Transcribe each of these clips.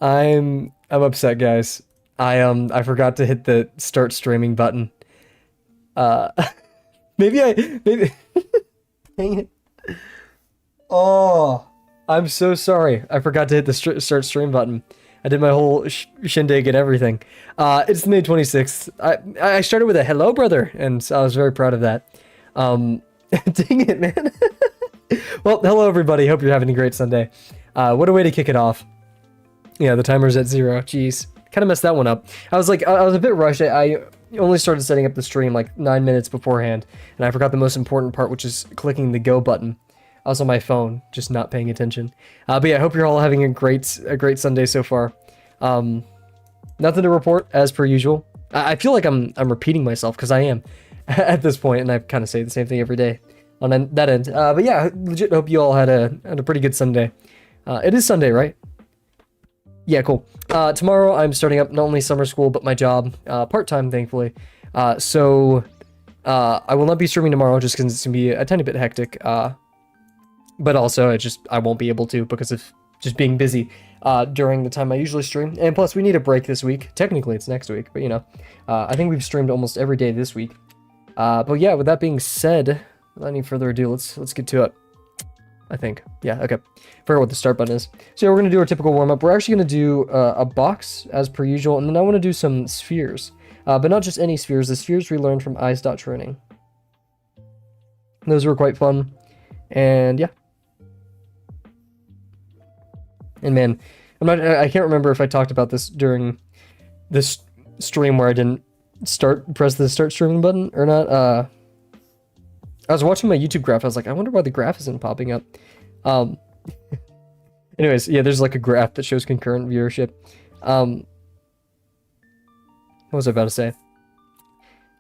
I'm upset, guys. I forgot to hit the start streaming button. Uh maybe dang it. Oh, I'm so sorry. I forgot to hit the start stream button. I did my whole shindig and everything. It's May 26th. I started with a hello, brother, and I was very proud of that. Dang it, man. Well, hello, everybody. Hope you're having a great Sunday. What a way to kick it off. Yeah, the timer's at 0. Jeez. Kind of messed that one up. I was like, I was a bit rushed. I only started setting up the stream like 9 minutes beforehand, and I forgot the most important part, which is clicking the go button. I was on my phone, just not paying attention. But yeah, I hope you're all having a great Sunday so far. Nothing to report as per usual. I feel like I'm repeating myself because I am at this point, and I kind of say the same thing every day on that end. But yeah, legit hope you all had a pretty good Sunday. It is Sunday, right? Yeah, cool. Tomorrow I'm starting up not only summer school but my job, part-time, thankfully. So I will not be streaming tomorrow just because it's gonna be a tiny bit hectic. But also I won't be able to because of just being busy during the time I usually stream. And plus we need a break this week. Technically it's next week, but you know, I think we've streamed almost every day this week. But yeah, with that being said, without any further ado, let's get to it. I think. Yeah, okay. Forgot what the start button is. So yeah, we're going to do our typical warm-up. We're actually going to do a box, as per usual, and then I want to do some spheres. But not just any spheres, the spheres we learned from Eyes.training. Those were quite fun. And yeah. And man, I can't remember if I talked about this during this stream where I didn't press the start streaming button or not. I was watching my YouTube graph. I was like, I wonder why the graph isn't popping up. Anyways, yeah, there's like a graph that shows concurrent viewership. What was I about to say?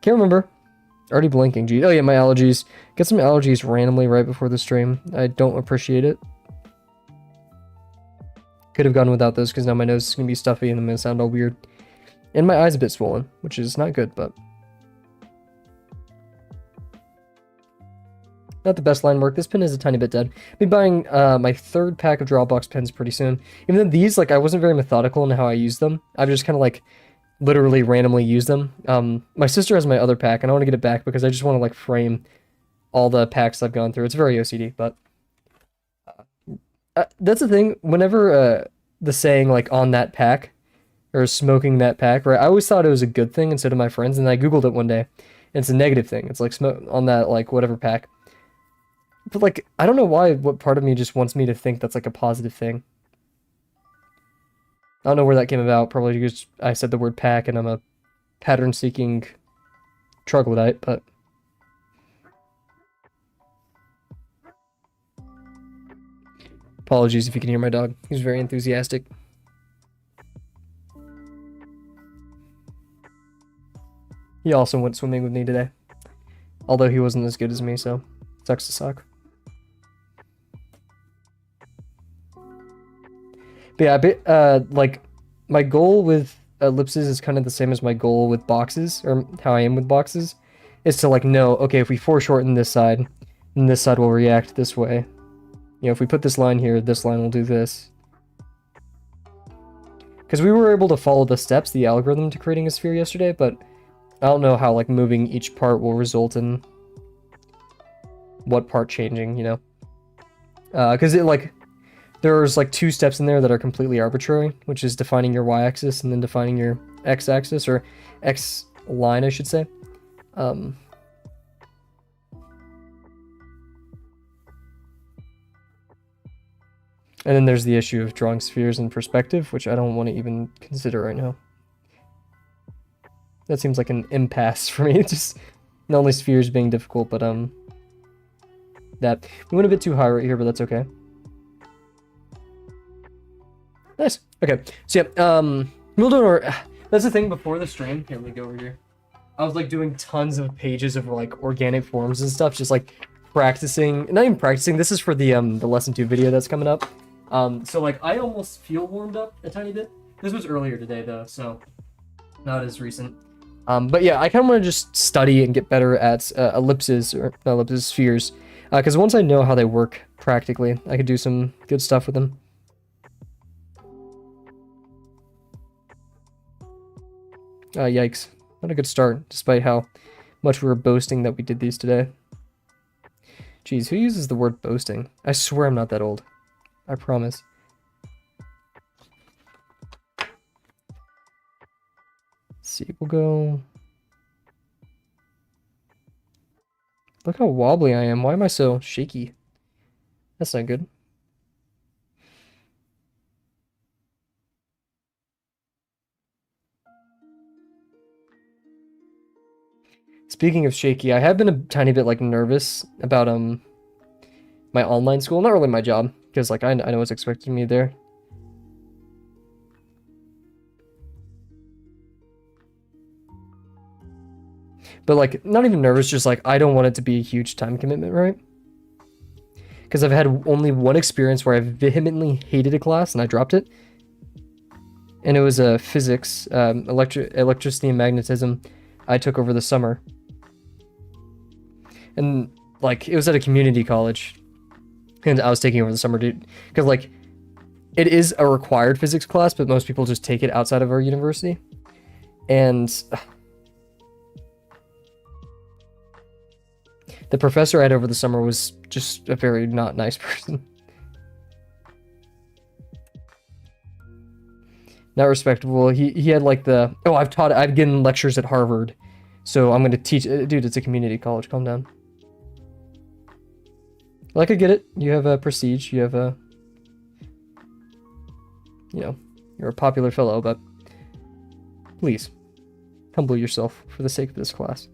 Can't remember. Already blinking. Gee. Oh yeah, my allergies. Get some allergies randomly right before the stream. I don't appreciate it. Could have gone without those because now my nose is going to be stuffy and I'm going to sound all weird. And my eye's a bit swollen, which is not good, but... Not the best line work. This pen is a tiny bit dead. I'll be buying my 3rd pack of Drawbox pens pretty soon. Even though these, like, I wasn't very methodical in how I use them. I've just kind of, like, literally randomly used them. My sister has my other pack, and I want to get it back because I just want to, like, frame all the packs I've gone through. It's very OCD, but... that's the thing. Whenever the saying, like, on that pack, or smoking that pack, right? I always thought it was a good thing, and so did my friends, and I Googled it one day, and it's a negative thing. It's, like, smoke on that, like, whatever pack. But, like, I don't know what part of me just wants me to think that's, like, a positive thing. I don't know where that came about. Probably because I said the word pack and I'm a pattern-seeking troglodyte, but... Apologies if you can hear my dog. He's very enthusiastic. He also went swimming with me today. Although he wasn't as good as me, so... Sucks to suck. But yeah, like, my goal with ellipses is kind of the same as my goal with boxes, or how I am with boxes, is to, like, know, okay, if we foreshorten this side, then this side will react this way. You know, if we put this line here, this line will do this. Because we were able to follow the steps, the algorithm to creating a sphere yesterday, but I don't know how, like, moving each part will result in what part changing, you know? Because it, like... There's like 2 steps in there that are completely arbitrary, which is defining your y-axis and then defining your x-axis, or x-line, I should say. And then there's the issue of drawing spheres in perspective, which I don't want to even consider right now. That seems like an impasse for me. It's just not only spheres being difficult, but that we went a bit too high right here, but that's okay. Nice. Okay. So yeah, we'll do our... That's the thing before the stream. Here, let me go over here. I was like doing tons of pages of like organic forms and stuff, just like practicing. Not even practicing. This is for the lesson 2 video that's coming up. So like I almost feel warmed up a tiny bit. This was earlier today though, so not as recent. But yeah, I kind of want to just study and get better at ellipses, or not ellipses, spheres. Because once I know how they work practically, I could do some good stuff with them. Yikes. Not a good start, despite how much we were boasting that we did these today. Jeez, who uses the word boasting? I swear I'm not that old. I promise. Let's see, we'll go... Look how wobbly I am. Why am I so shaky? That's not good. Speaking of shaky, I have been a tiny bit like nervous about my online school. Not really my job, because like I know what's expected of me there. But like not even nervous, just like I don't want it to be a huge time commitment, right? Because I've had only one experience where I vehemently hated a class and I dropped it. And it was a physics, electricity and magnetism I took over the summer. And like it was at a community college. And I was taking over the summer, dude. Because like it is a required physics class, but most people just take it outside of our university. And the professor I had over the summer was just a very not nice person. Not respectable. He had like the, oh, I've given lectures at Harvard, so I'm gonna teach. Dude, it's a community college. Calm down. Like I get it. You have a prestige. You have a, you know, you're a popular fellow, but please humble yourself for the sake of this class.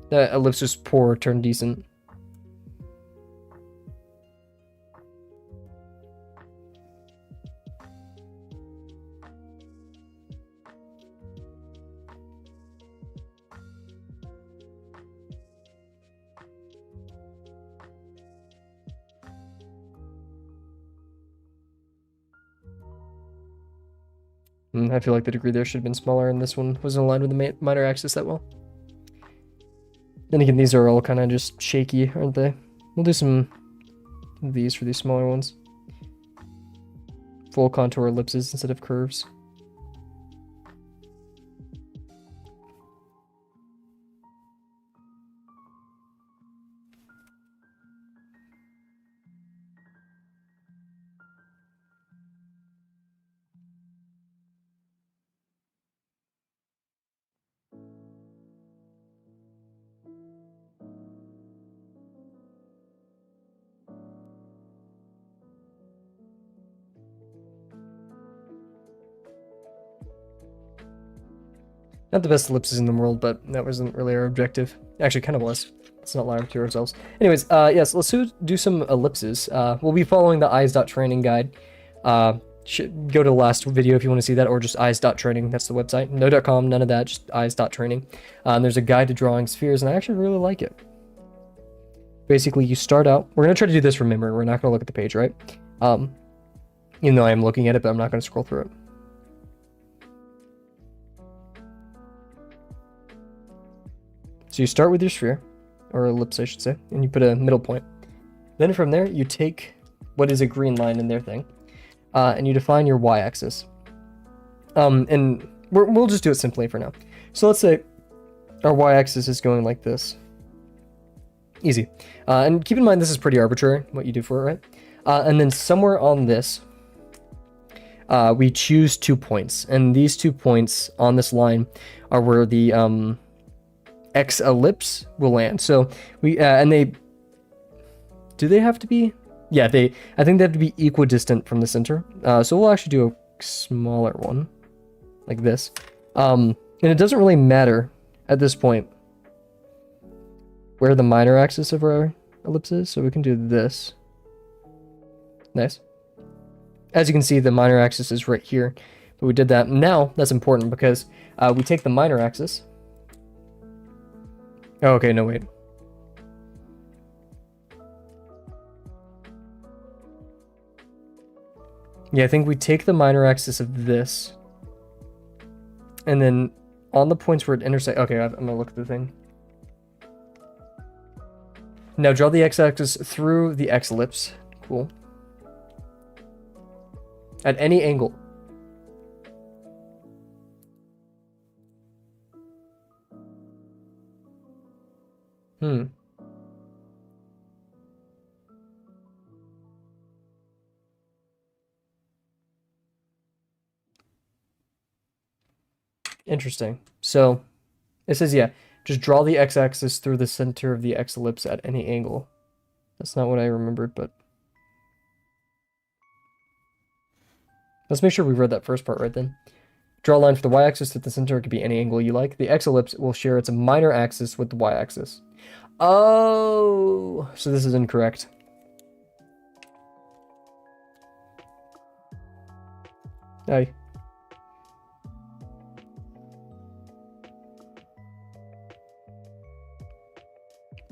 That ellipsis poor turned decent. I feel like the degree there should have been smaller, and this one wasn't aligned with the minor axis that well. Then again, these are all kind of just shaky, aren't they? We'll do some of these for these smaller ones. Full contour ellipses instead of curves. Not the best ellipses in the world, but that wasn't really our objective. Actually, kind of was. Let's not lie to ourselves. Anyways, yes, let's do some ellipses. We'll be following the eyes.training guide. Go to the last video if you want to see that, or just eyes.training. That's the website. No.com, none of that, just eyes.training. There's a guide to drawing spheres, and I actually really like it. Basically, you start out. We're going to try to do this from memory. We're not going to look at the page, right? Even though I am looking at it, but I'm not going to scroll through it. So you start with your sphere, or ellipse, I should say, and you put a middle point. Then from there, you take what is a green line in their thing, and you define your y-axis. And we'll just do it simply for now. So let's say our y-axis is going like this. Easy. And keep in mind, this is pretty arbitrary, what you do for it, right? And then somewhere on this, we choose 2 points. And these 2 points on this line are where the X ellipse will land. So we and do they have to be? Yeah, I think they have to be equidistant from the center. So we'll actually do a smaller one like this. And it doesn't really matter at this point where the minor axis of our ellipse is. So we can do this. Nice. As you can see, the minor axis is right here. But we did that. Now that's important because we take the minor axis. Oh, okay, no, wait. Yeah, I think we take the minor axis of this. And then on the points where it intersects... Okay, I'm going to look at the thing. Now draw the x-axis through the x-ellipse. Cool. at any angle. Interesting. So it says, yeah, just draw the x-axis through the center of the x-ellipse at any angle. That's not what I remembered, but let's make sure we read that first part right then. Draw a line for the y-axis through the center. It could be any angle you like. The x-ellipse will share its minor axis with the y-axis. Oh, so this is incorrect. Hey.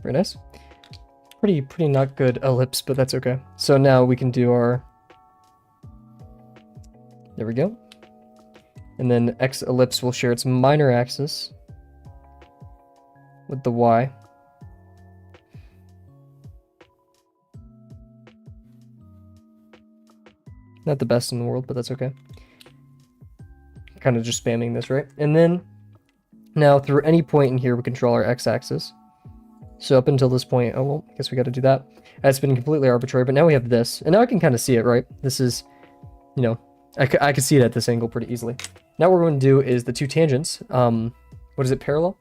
Very nice. Pretty not good ellipse, but that's okay. So now we can do our... There we go. And then x-ellipse will share its minor axis with the y. Not the best in the world, but that's okay. Kind of just spamming this, right? And then now through any point in here, we can draw our x-axis. So up until this point, oh, well, I guess we got to do that. That's been completely arbitrary, but now we have this. And now I can kind of see it, right? This is, you know, I can see it at this angle pretty easily. Now what we're going to do is the two tangents. What is it, parallel?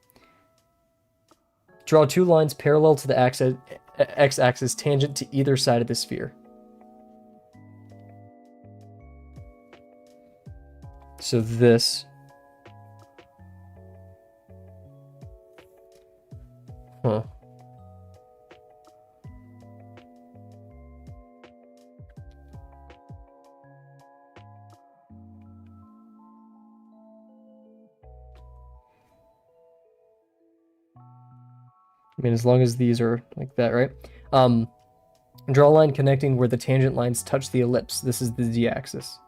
Draw two lines parallel to the x-axis tangent to either side of the sphere. So this. Huh. I mean, as long as these are like that, right? Draw a line connecting where the tangent lines touch the ellipse. This is the z-axis.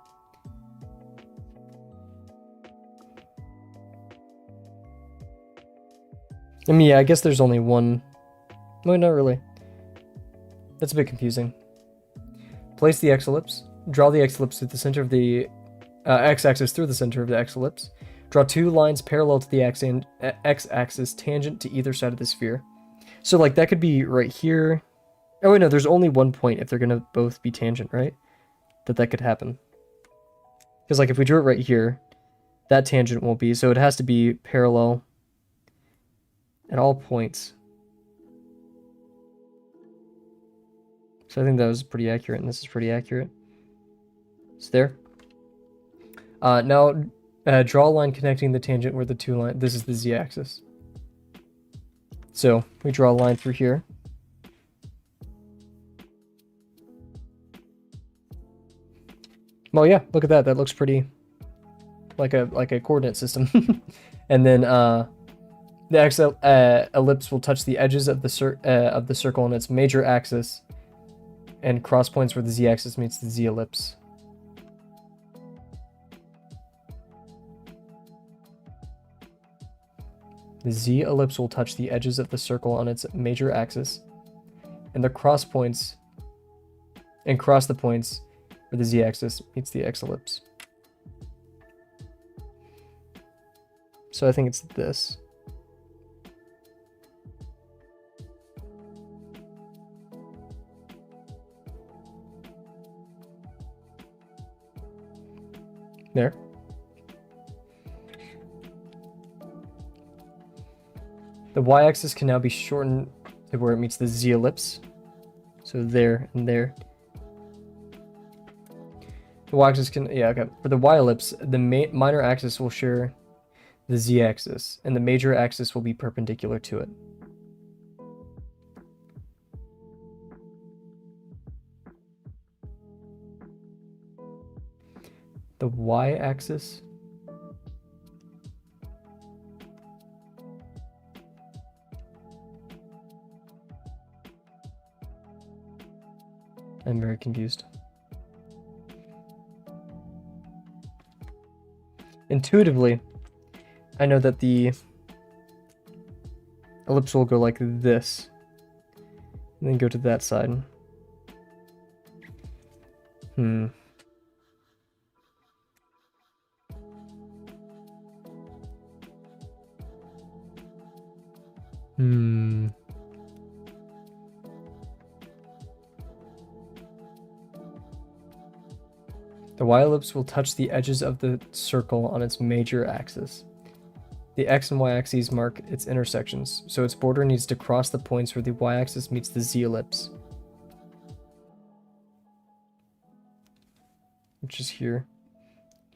I mean, yeah, I guess there's only one. No, not really. That's a bit confusing. Place the x-ellipse. Draw the x-ellipse through the center of the x-axis through the center of the x-ellipse. Draw two lines parallel to the x-axis tangent to either side of the sphere. So, like, that could be right here. Oh, wait, no, there's only one point if they're going to both be tangent, right? That could happen. Because, like, if we drew it right here, that tangent won't be. So it has to be parallel at all points. So I think that was pretty accurate, and this is pretty accurate. It's there. Now, draw a line connecting the tangent where the two lines... This is the z-axis. So we draw a line through here. Well, yeah, look at that. That looks pretty like a coordinate system. And then the ellipse will touch the edges of the circle on its major axis, and cross points where the z-axis meets the z-ellipse. The z-ellipse will touch the edges of the circle on its major axis, and the cross the points where the z-axis meets the x-ellipse. So I think it's this. There. The y-axis can now be shortened to where it meets the z-ellipse. So there and there. The y-axis can, yeah, okay. For the y-ellipse, the minor axis will share the z-axis, and the major axis will be perpendicular to it. The y-axis. I'm very confused. Intuitively, I know that the ellipse will go like this, and then go to that side. Hmm. The y-ellipse will touch the edges of the circle on its major axis. The x and y-axes mark its intersections, so its border needs to cross the points where the y-axis meets the z-ellipse, which is here,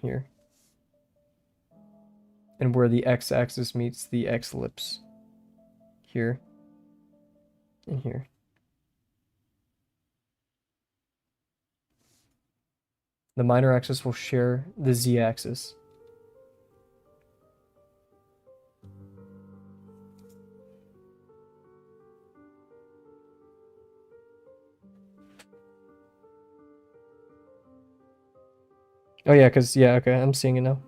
here, and where the x-axis meets the x-ellipse, here, and here. The minor axis will share the z-axis. Oh yeah, because, yeah, okay, I'm seeing it now.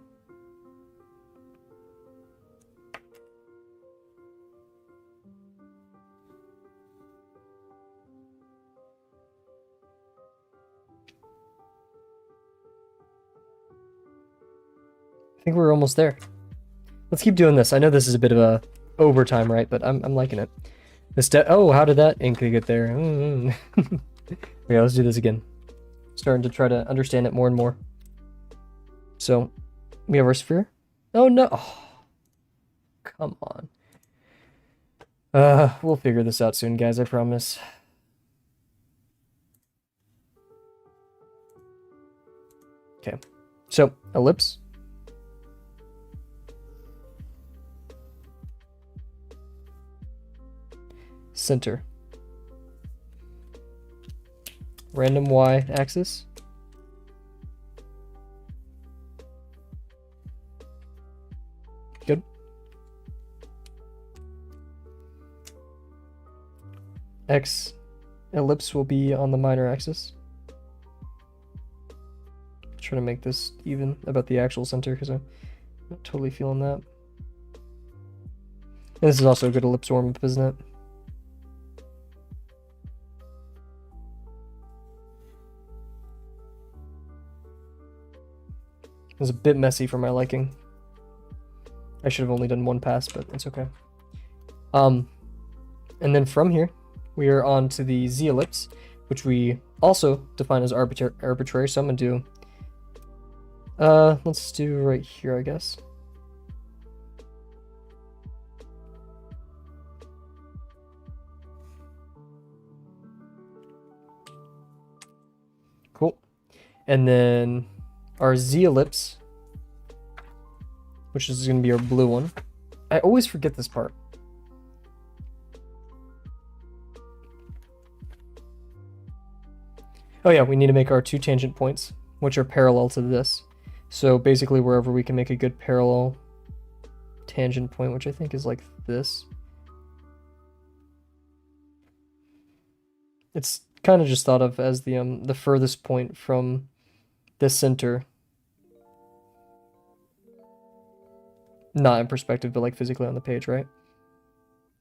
I think we're almost there. Let's keep doing this. I know this is a bit of a overtime, right? But I'm liking it. Oh, how did that ink get there? Yeah, let's do this again. Starting to try to understand it more and more. So, we have our sphere. Oh no! Oh, come on. We'll figure this out soon, guys. I promise. Okay. So, ellipse. Center. Random y-axis. Good. X ellipse will be on the minor axis. Try to make this even about the actual center because I'm not totally feeling that. And this is also a good ellipse warm-up, isn't it? It was a bit messy for my liking. I should have only done one pass, but it's okay. And then from here, we are on to the z-ellipse, which we also define as arbitrary. So I'm gonna do, let's do right here, I guess. Cool. And then our z-ellipse, which is going to be our blue one. I always forget this part. Oh yeah, we need to make our two tangent points, which are parallel to this. So basically wherever we can make a good parallel tangent point, which I think is like this. It's kind of just thought of as the furthest point from the center. Not in perspective, but like physically on the page, right?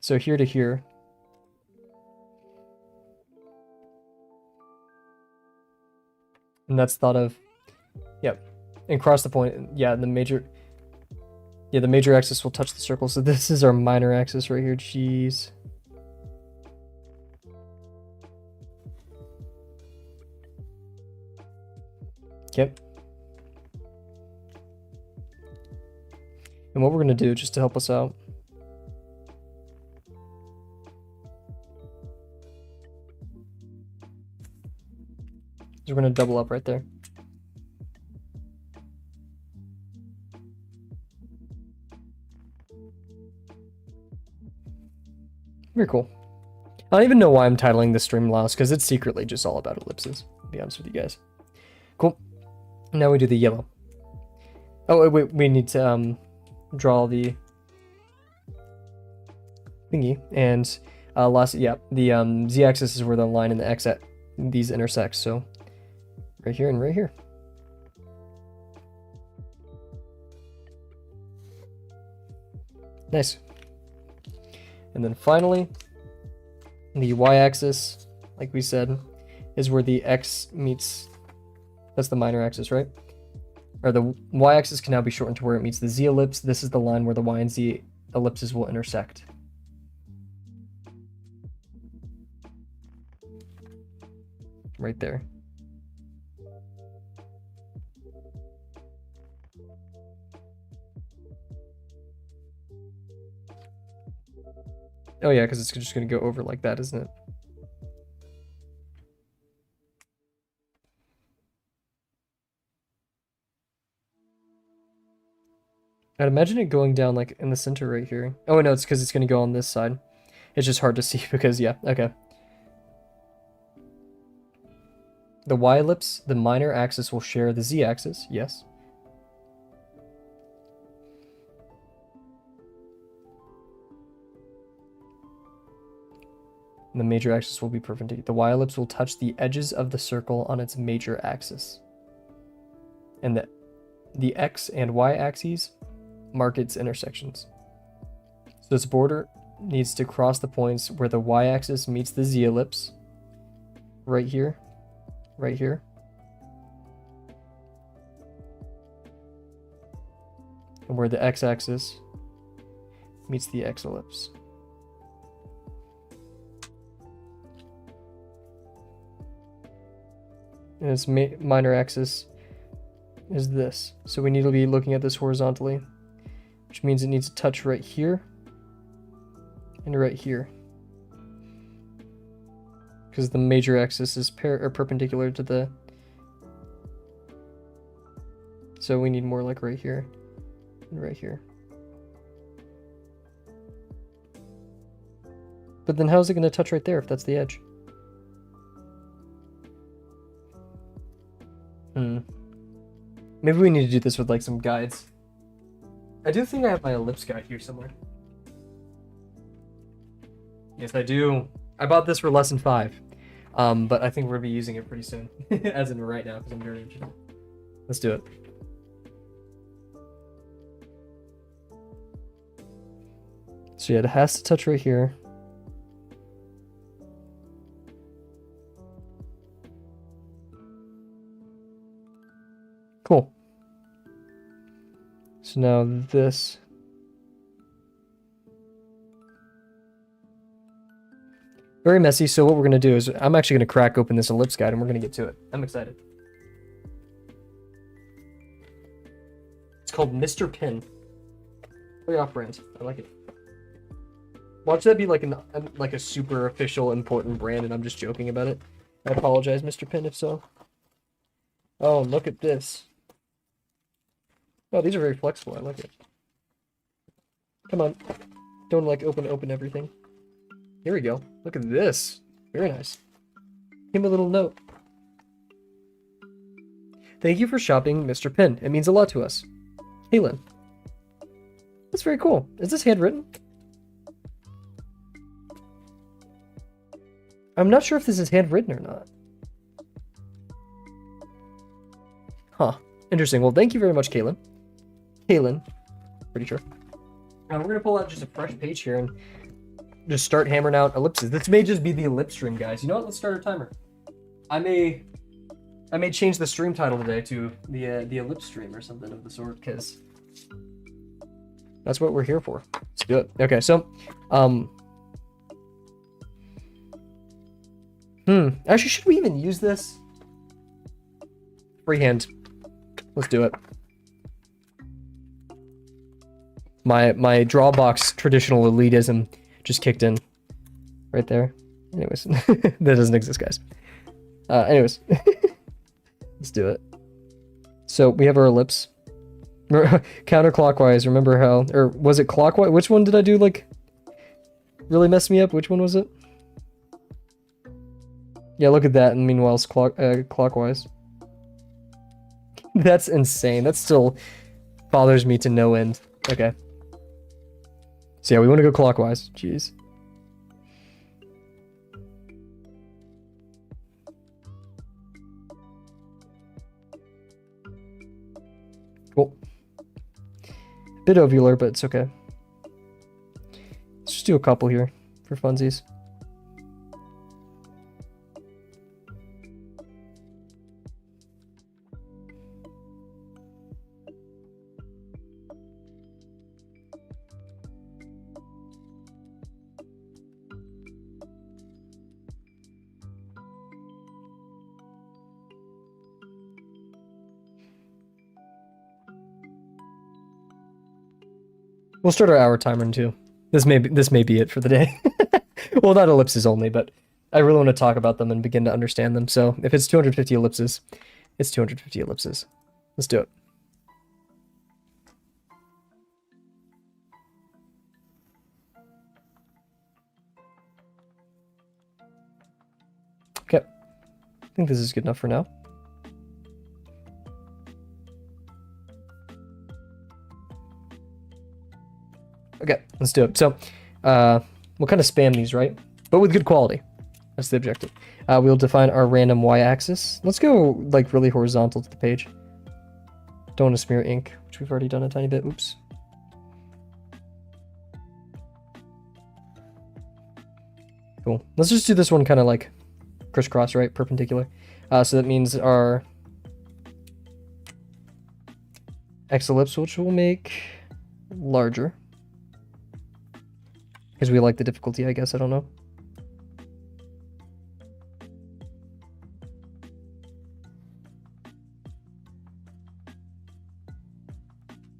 So here to here. And that's thought of, yep. And cross the point, yeah, the major axis will touch the circle. So this is our minor axis right here, jeez. Yep. And what we're going to do, just to help us out, is we're going to double up right there. Very cool. I don't even know why I'm titling this stream Lost, because it's secretly just all about ellipses, to be honest with you guys. Cool. Now we do the yellow. Oh, wait, we need to draw the thingy, and last, yeah, the z-axis is where the line and the x at these intersect, so right here and right here. Nice. And then finally, the y-axis, like we said, is where the x meets, that's the minor axis, right? Or the y-axis can now be shortened to where it meets the z-ellipse. This is the line where the y and z ellipses will intersect. right there. Oh yeah, because it's just going to go over like that, isn't it? I'd imagine it going down like in the center right here. Oh no, it's because it's going to go on this side. It's just hard to see because, yeah, okay. The y-ellipse, the minor axis will share the z-axis, yes. And the major axis will be perpendicular. The y-ellipse will touch the edges of the circle on its major axis. And the x and y axes mark its intersections. So this border needs to cross the points where the y-axis meets the z-ellipse. Right here. Right here. And where the x-axis meets the x-ellipse. And its minor axis is this. So we need to be looking at this horizontally, which means it needs to touch right here and right here. Because the major axis is perpendicular to the... So we need more like right here and right here. But then how's it going to touch right there if that's the edge? Maybe we need to do this with like some guides. I do think I have my ellipse guide here somewhere. Yes, I do. I bought this for lesson 5. But I think we're gonna be using it pretty soon. As in right now, because I'm very interested. Let's do it. So yeah, it has to touch right here. Cool. So now this. Very messy, so what we're going to do is I'm actually going to crack open this ellipse guide and we're going to get to it. I'm excited. It's called Mr. Pin. Very off-brand. I like it. Watch that be like a super official, important brand and I'm just joking about it. I apologize, Mr. Pin, if so. Oh, look at this. Oh, these are very flexible. I like it. Come on. Don't like open everything. Here we go. Look at this. Very nice. Give him a little note. Thank you for shopping, Mr. Pin. It means a lot to us. Kaylin. That's very cool. Is this handwritten? I'm not sure if this is handwritten or not. Huh. Interesting. Well, thank you very much, Kaylin. Kaylin. Pretty sure. Now we're going to pull out just a fresh page here and just start hammering out ellipses. This may just be the ellipse stream, guys. You know what? Let's start our timer. I may change the stream title today to the ellipse stream or something of the sort, because that's what we're here for. Let's do it. Okay, so actually, should we even use this? Freehand. Let's do it. My Drawbox traditional elitism just kicked in right there. Anyways, that doesn't exist, guys. Anyways, let's do it. So we have our ellipse. Counterclockwise, remember how, or was it clockwise? Which one did I do, like, really mess me up? Which one was it? Yeah, look at that, and meanwhile it's clockwise. That's insane. That still bothers me to no end. Okay. So yeah, we want to go clockwise. Jeez. Cool. Bit ovular, but it's okay. Let's just do a couple here for funsies. We'll start our hour timer in 2. This may be it for the day. Well, not ellipses only, but I really want to talk about them and begin to understand them. So if it's 250 ellipses, it's 250 ellipses. Let's do it. Okay. I think this is good enough for now. Okay, let's do it. So, we'll kind of spam these, right? But with good quality. That's the objective. We'll define our random y-axis. Let's go, like, really horizontal to the page. Don't want to smear ink, which we've already done a tiny bit. Oops. Cool. Let's just do this one kind of like crisscross, right? Perpendicular. So that means our x ellipse, which we'll make larger. Because we like the difficulty, I guess. I don't know.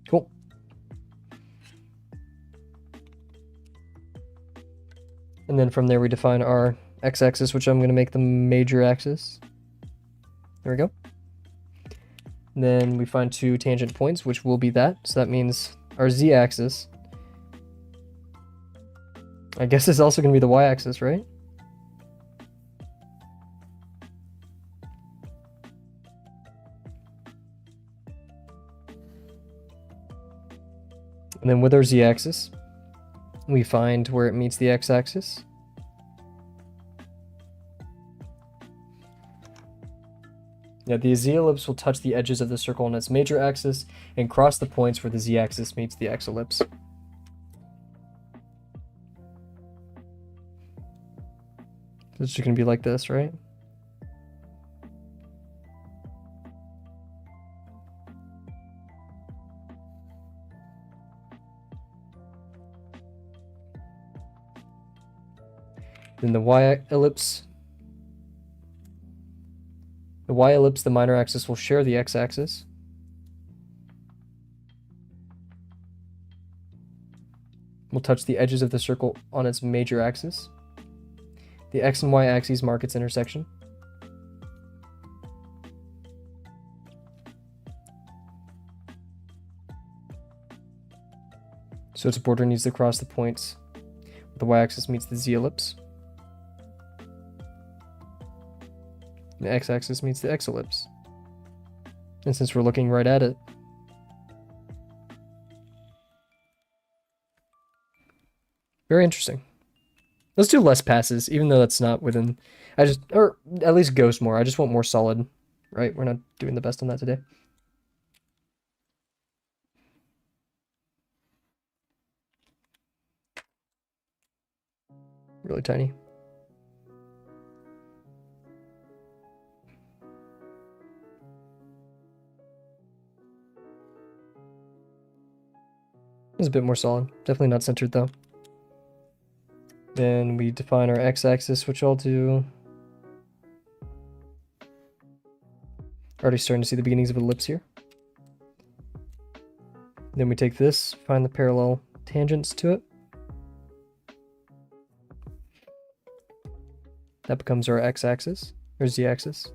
Cool. And then from there we define our x-axis, which I'm going to make the major axis. There we go. And then we find 2 tangent points, which will be that. So that means our z-axis, I guess, is also going to be the y-axis, right? And then with our z-axis, we find where it meets the x-axis. Yeah, the z-ellipse will touch the edges of the circle on its major axis and cross the points where the z-axis meets the x-ellipse. It's just going to be like this, right? Then the y-ellipse. The y-ellipse, the minor axis, will share the x-axis. Will touch the edges of the circle on its major axis. The x and y axes mark its intersection. So its border needs to cross the points where the y-axis meets the z-ellipse. The x-axis meets the x-ellipse. And since we're looking right at it, very interesting. Let's do less passes, even though that's not within... or at least ghost more. I just want more solid, right? We're not doing the best on that today. Really tiny. It's a bit more solid. Definitely not centered though. Then we define our x-axis, which I'll do. Already starting to see the beginnings of an ellipse here. Then we take this, find the parallel tangents to it. That becomes our x-axis, or z-axis.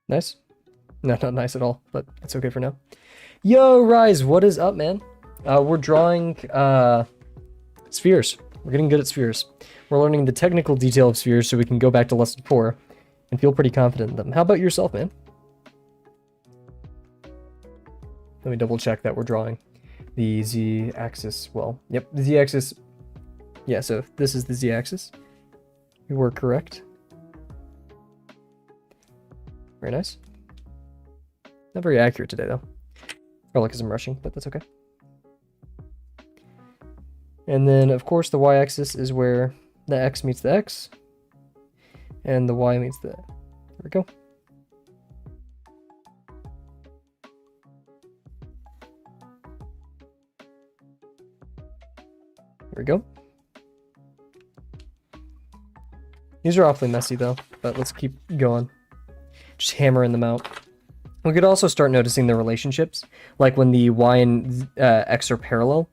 Nice? No, not nice at all, but it's okay for now. Yo, Rise, what is up, man? We're drawing spheres. We're getting good at spheres. We're learning the technical detail of spheres so we can go back to lesson 4 and feel pretty confident in them. How about yourself, man? Let me double check that we're drawing the z-axis. Well, yep, the z-axis. Yeah, so this is the z-axis. We were correct. Very nice. Not very accurate today, though. Probably because I'm rushing, but that's okay. And then, of course, the y-axis is where the x meets the x, and the y meets the... There we go. we go. These are awfully messy though, but let's keep going. Just hammering them out. We could also start noticing the relationships, like when the y and x are parallel.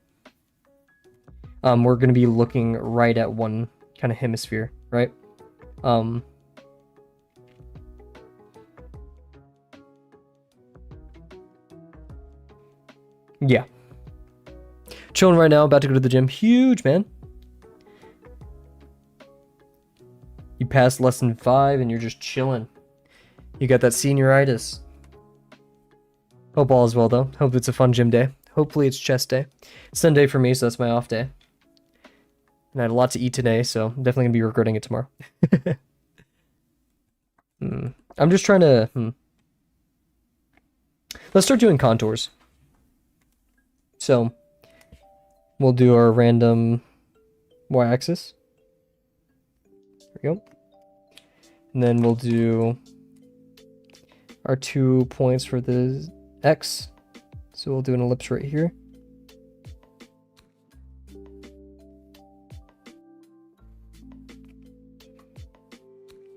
We're going to be looking right at one kind of hemisphere, right? Yeah. Chilling right now, about to go to the gym. Huge, man. You passed lesson 5 and you're just chilling. You got that senioritis. Hope all is well, though. Hope it's a fun gym day. Hopefully it's chest day. It's Sunday for me, so that's my off day. And I had a lot to eat today, so I'm definitely going to be regretting it tomorrow. I'm just trying to... Let's start doing contours. So, we'll do our random y-axis. There we go. And then we'll do our 2 points for the x. So we'll do an ellipse right here.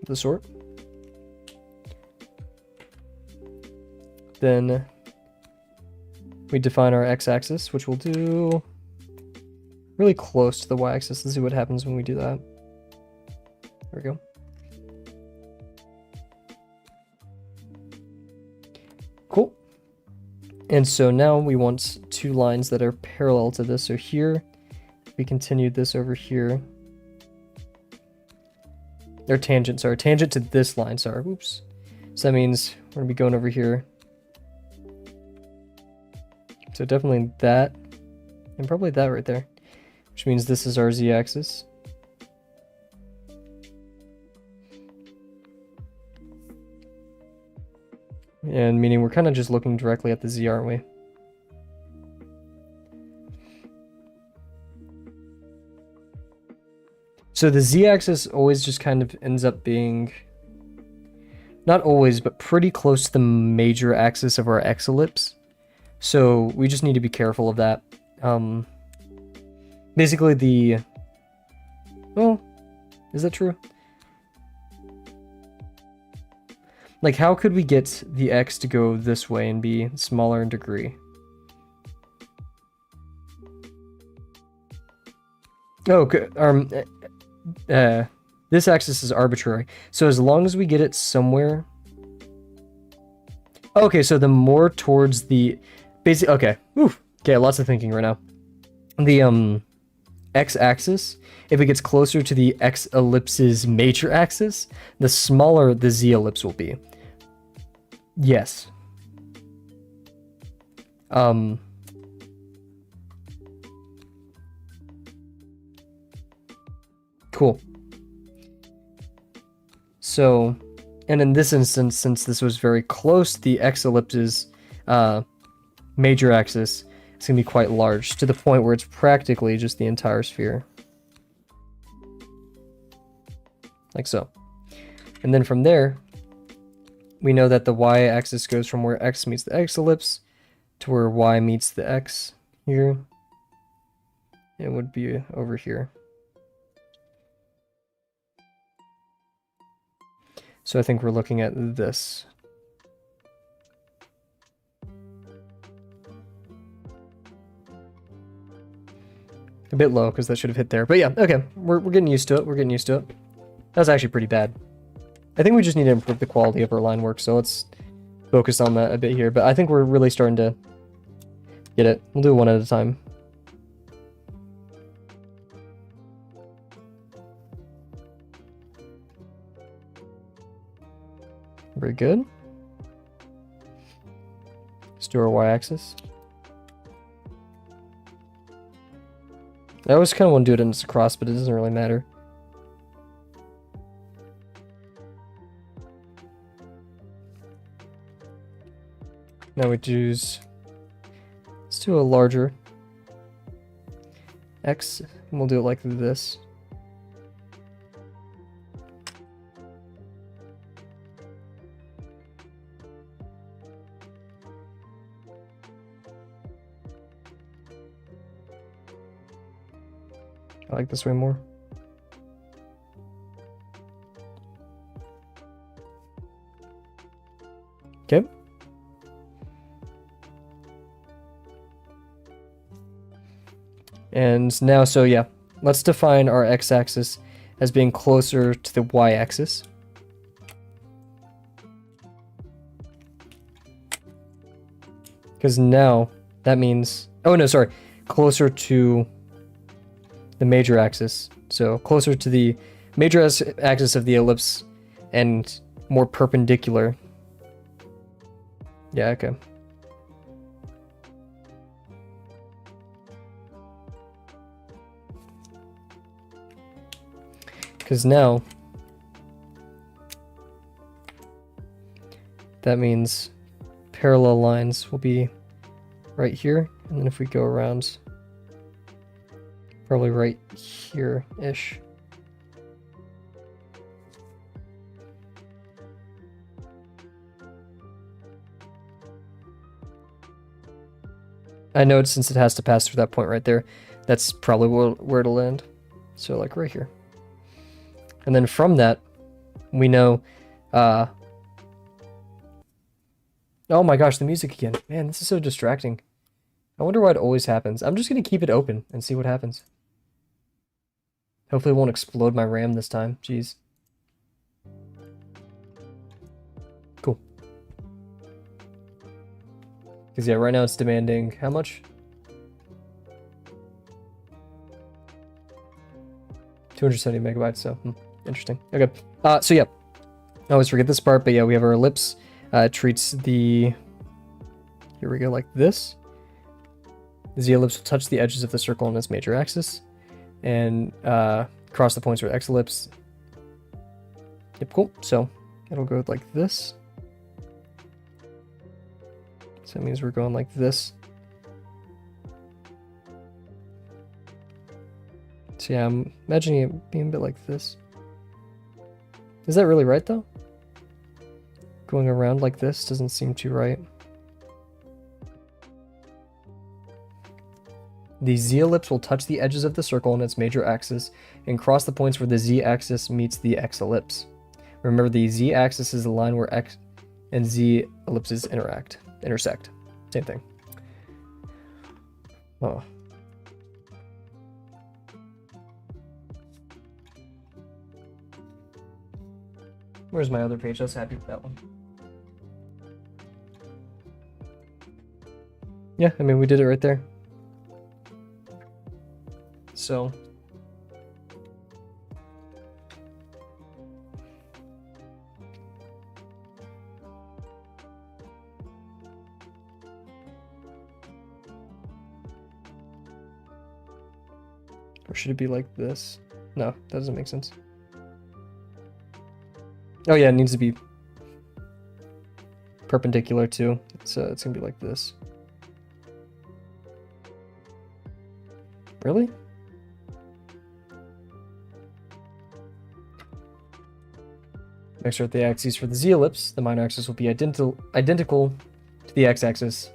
The sort. Then we define our x-axis, which we'll do really close to the y-axis. Let's see what happens when we do that. There we go. Cool. And so now we want 2 lines that are parallel to this. So here, we continued this over here. Or tangent, sorry. Tangent to this line, sorry. Oops. So that means we're going to be going over here. So definitely that. And probably that right there. Which means this is our z-axis. And meaning we're kind of just looking directly at the z, aren't we? So the z-axis always just kind of ends up being, not always, but pretty close to the major axis of our x-ellipse. So we just need to be careful of that. Basically the, well, is that true? Like, how could we get the x to go this way and be smaller in degree? Oh, good. This axis is arbitrary. So as long as we get it somewhere... Okay, so the more towards the... Okay. Oof. Okay, lots of thinking right now. The, x-axis, if it gets closer to the x-ellipse's major axis, the smaller the z-ellipse will be. Yes. Cool. So, and in this instance, since this was very close, the x-ellipse's major axis is going to be quite large, to the point where it's practically just the entire sphere. Like so. And then from there, we know that the y-axis goes from where x meets the x-ellipse to where y meets the x here. It would be over here. So I think we're looking at this. A bit low, because that should have hit there. But yeah, okay. We're getting used to it. We're getting used to it. That was actually pretty bad. I think we just need to improve the quality of our line work, so let's focus on that a bit here. But I think we're really starting to get it. We'll do it one at a time. Very good. Let's do our y-axis. I always kind of want to do it as a cross, but it doesn't really matter. Now we choose, let's do a larger X, and we'll do it like this. I like this way more. Okay. And now, so yeah, let's define our x-axis as being closer to the y-axis. Because now that means, oh no, sorry, closer to the major axis. So closer to the major axis of the ellipse and more perpendicular. Yeah, okay. Because now that means parallel lines will be right here, and then if we go around, probably right here-ish. I know since it has to pass through that point right there, that's probably where it'll end. So like right here. And then from that, we know, oh my gosh, the music again. Man, this is so distracting. I wonder why it always happens. I'm just going to keep it open and see what happens. Hopefully it won't explode my RAM this time. Jeez. Cool. Because yeah, right now it's demanding how much? 270 megabytes, so interesting. Okay. So yeah, I always forget this part, but yeah, we have our ellipse. It treats the, here we go, like this. The z-ellipse will touch the edges of the circle on its major axis and cross the points with x-ellipse. Yep, cool. So it'll go like this. So that means we're going like this. So yeah, I'm imagining it being a bit like this. Is that really right though? Going around like this doesn't seem too right. The z-ellipse will touch the edges of the circle on its major axis and cross the points where the z-axis meets the x-ellipse. Remember, the z-axis is the line where x and z-ellipses intersect. Same thing. Oh. Where's my other page? I was happy with that one. Yeah, I mean, we did it right there. So or should it be like this? No, that doesn't make sense. Oh yeah, it needs to be perpendicular too. So it's gonna be like this. Really? Make sure that the axes for the z-ellipse, the minor axis, will be identical to the x-axis.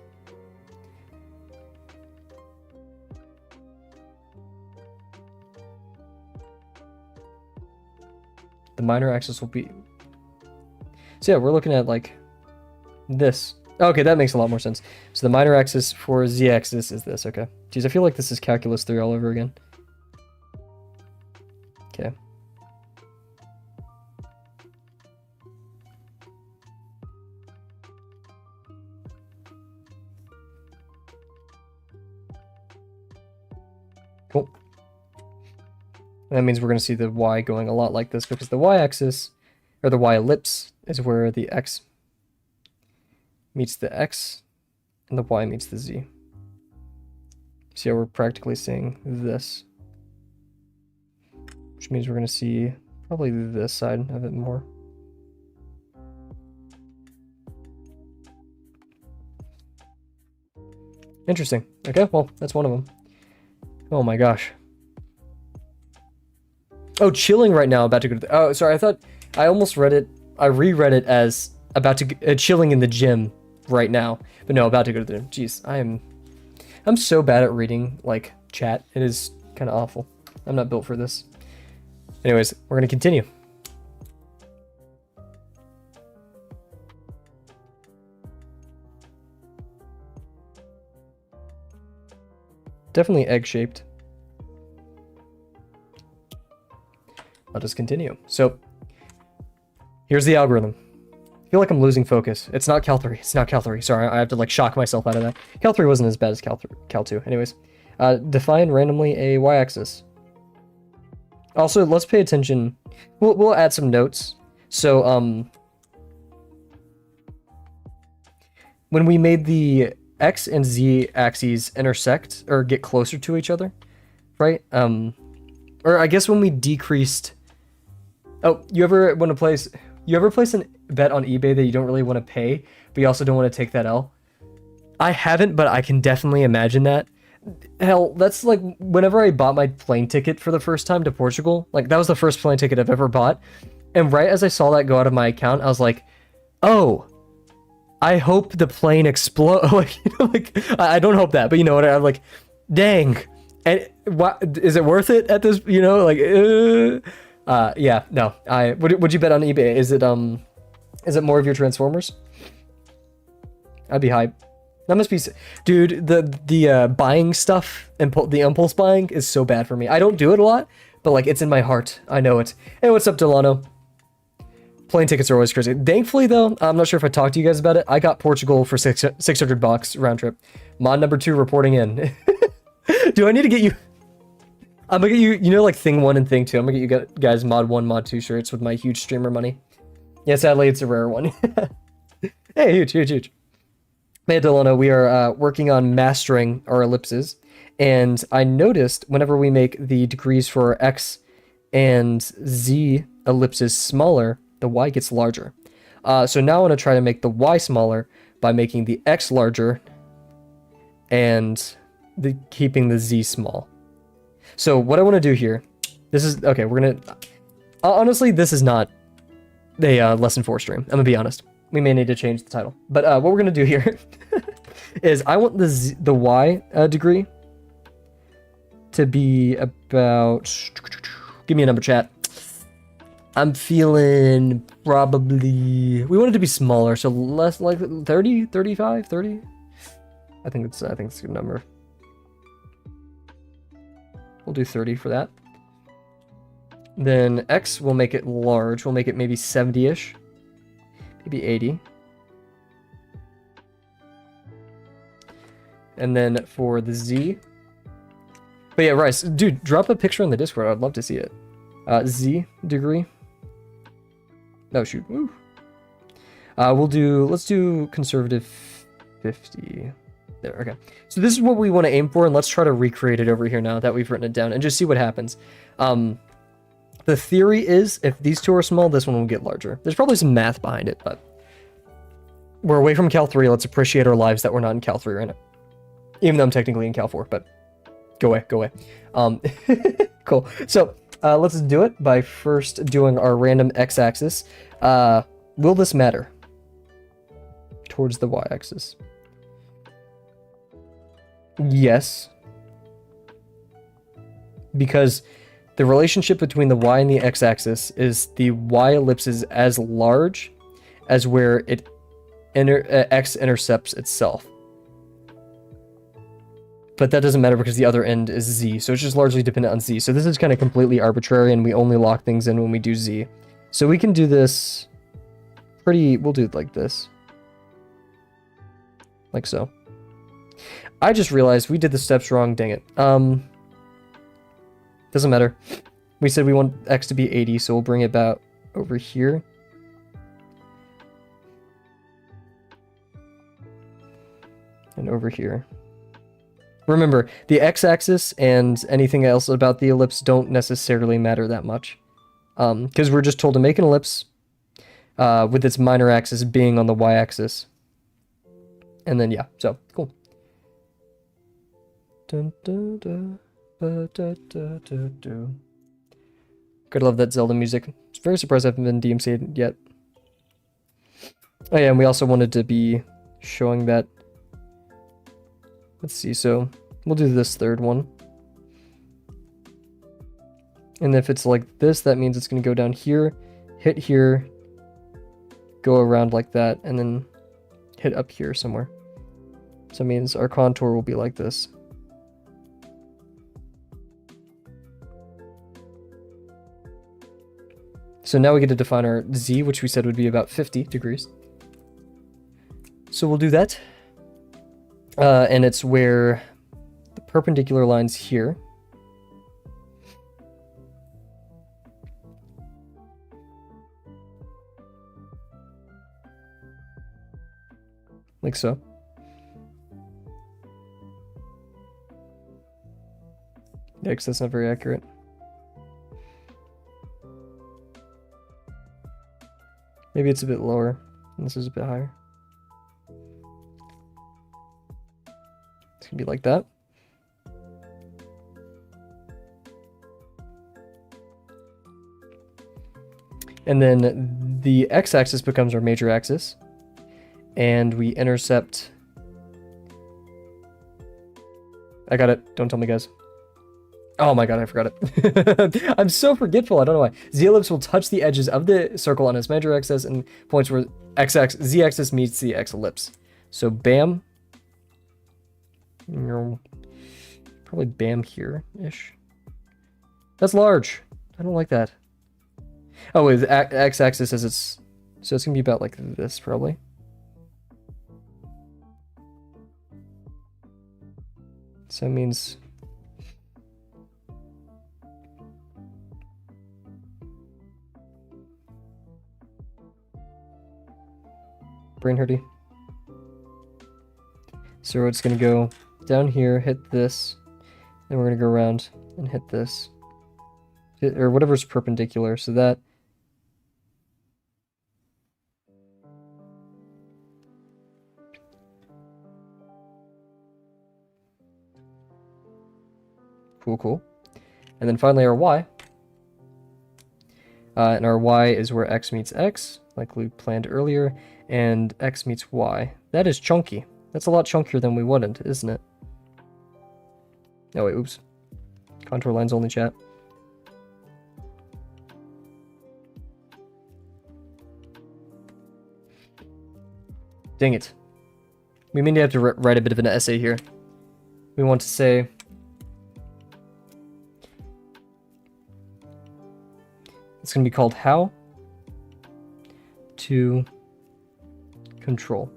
The minor axis will be... So yeah, we're looking at like this. Okay, that makes a lot more sense. So the minor axis for z-axis is this, okay. Geez, I feel like this is Calculus 3 all over again. Okay. Cool. And that means we're going to see the y going a lot like this because the y-axis, or the y-ellipse, is where the x meets the x and the y meets the z. So yeah, we're practically seeing this, which means we're going to see probably this side of it more. Interesting. Okay, well, that's one of them. Oh my gosh. Oh, chilling right now, about to go to the... Oh, sorry, I almost read it... I reread it as about to... chilling in the gym right now. But no, about to go to the gym. Jeez, I'm so bad at reading, like, chat. It is kind of awful. I'm not built for this. Anyways, we're gonna continue. Definitely egg-shaped. I'll just continue. So, here's the algorithm. I feel like I'm losing focus. It's not Cal 3. It's not Cal 3. Sorry, I have to like shock myself out of that. Cal 3 wasn't as bad as Cal 2. Anyways, define randomly a y-axis. Also, let's pay attention. We'll add some notes. So, when we made the X and Z axes intersect or get closer to each other, right? Or I guess when we decreased. Oh, you ever place a bet on eBay that you don't really want to pay, but you also don't want to take that L? I haven't, but I can definitely imagine that. Hell, that's like whenever I bought my plane ticket for the first time to Portugal, like that was the first plane ticket I've ever bought. And right as I saw that go out of my account, I was like, oh, I hope the plane explodes. I don't hope that, but you know what? I'm like, dang. And what is it worth it at this? You know, like, yeah, no. Would you bet on eBay? Is it more of your Transformers? I'd be hype. That must be, dude. The buying stuff and the impulse buying is so bad for me. I don't do it a lot, but like it's in my heart. I know it. Hey, what's up, Delano? Plane tickets are always crazy. Thankfully, though, I'm not sure if I talked to you guys about it. I got Portugal for $600 round trip. Mod number 2 reporting in. Do I need to get you? I'm gonna get you. You know, like thing 1 and thing 2. I'm gonna get you guys mod 1, mod 2 shirts with my huge streamer money. Yeah, sadly, it's a rare one. Hey, huge. Hey, Delano, we are working on mastering our ellipses, and I noticed whenever we make the degrees for X and Z ellipses smaller, the Y gets larger. So now I want to try to make the Y smaller by making the X larger and keeping the Z small. So what I want to do here, this is, okay, we're going to, honestly, this is not a lesson 4 stream. I'm going to be honest. We may need to change the title. But what we're going to do here is I want the Y degree to be about, give me a number, chat. I'm feeling probably, we want it to be smaller, so less like 30, 35, 30. I think it's a good number. We'll do 30 for that. Then X, we'll make it large. We'll make it maybe 70-ish. Maybe 80. And then for the Z. But yeah, Rice, dude, drop a picture on the Discord. I'd love to see it. Z degree. No, shoot. Woo. Let's do conservative 50. There, okay. So this is what we want to aim for, and let's try to recreate it over here now that we've written it down and just see what happens. The theory is if these two are small, this one will get larger. There's probably some math behind it, but we're away from Cal 3. Let's appreciate our lives that we're not in Cal 3 right now. Even though I'm technically in Cal 4, but go away. Cool. So let's do it by first doing our random x-axis. Will this matter towards the y-axis? Yes. Because the relationship between the y and the x-axis is the y ellipse is as large as where it x intercepts itself. But that doesn't matter because the other end is z, so it's just largely dependent on z. So this is kind of completely arbitrary, and we only lock things in when we do z. So we can do this we'll do it like this. Like so. I just realized we did the steps wrong, dang it. Doesn't matter. We said we want x to be 80, so we'll bring it about over here. And over here. Remember, the x-axis and anything else about the ellipse don't necessarily matter that much. Because we're just told to make an ellipse with its minor axis being on the y-axis. And then, yeah, so, cool. Dun, dun, dun, ba, da, da, da, da. Gotta love that Zelda music. I'm very surprised I haven't been DMC'd yet. Oh yeah, and we also wanted to be showing that. Let's see, so we'll do this third one. And if it's like this, that means it's going to go down here, hit here, go around like that, and then hit up here somewhere. So it means our contour will be like this. So now we get to define our Z, which we said would be about 50 degrees. So we'll do that. And it's where the perpendicular line's here. Like so. Yikes, that's not very accurate. Maybe it's a bit lower, and this is a bit higher. It's gonna be like that. And then the x-axis becomes our major axis, and we intercept. I got it. Don't tell me, guys. Oh my god, I forgot it. I'm so forgetful. I don't know why. Z-ellipse will touch the edges of the circle on its major axis and points where z-axis meets the x-ellipse. So bam. Probably bam here-ish. That's large. I don't like that. Oh, with x-axis as it's... So it's going to be about like this, probably. So it means... brain hurty. So it's going to go down here, hit this, and we're going to go around and hit this. Or whatever's perpendicular, so that... Cool, cool. And then finally our y. And our y is where x meets x, like we planned earlier, and x meets y. That is chunky. That's a lot chunkier than we wanted, isn't it? Oh wait, oops. Contour lines only, chat. Dang it. We may have to write a bit of an essay here. We want to say... It's going to be called How to Control.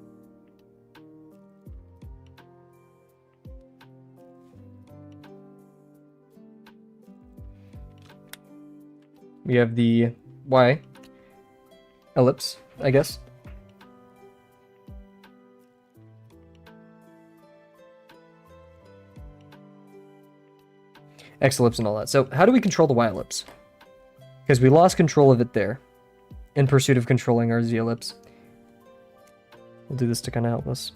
We have the Y ellipse, I guess. X ellipse and all that. So how do we control the Y ellipse? Because we lost control of it there in pursuit of controlling our Z ellipse. We'll do this to kind of help us.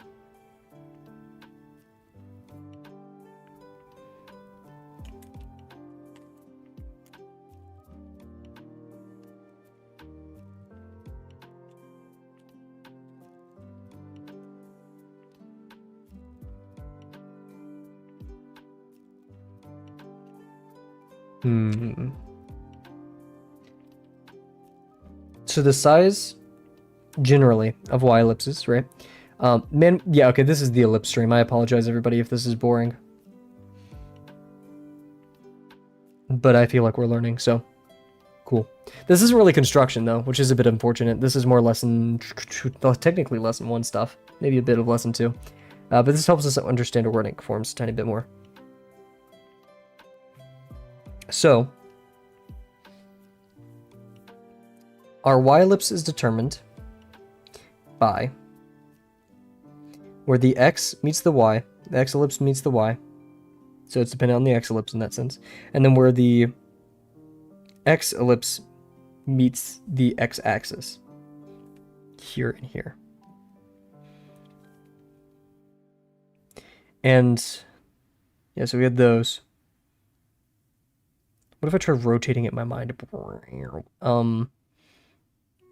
So the size, generally, of Y ellipses, right? Yeah, okay, this is the ellipse stream. I apologize, everybody, if this is boring. But I feel like we're learning, so cool. This isn't really construction, though, which is a bit unfortunate. This is more lesson, technically lesson 1 stuff. Maybe a bit of lesson 2. But this helps us understand our wording forms a tiny bit more. So, our Y ellipse is determined by where the X meets the Y, the X ellipse meets the Y, so it's dependent on the X ellipse in that sense, and then where the X ellipse meets the X axis, here and here. And, yeah, so we had those. What if I try rotating it in my mind?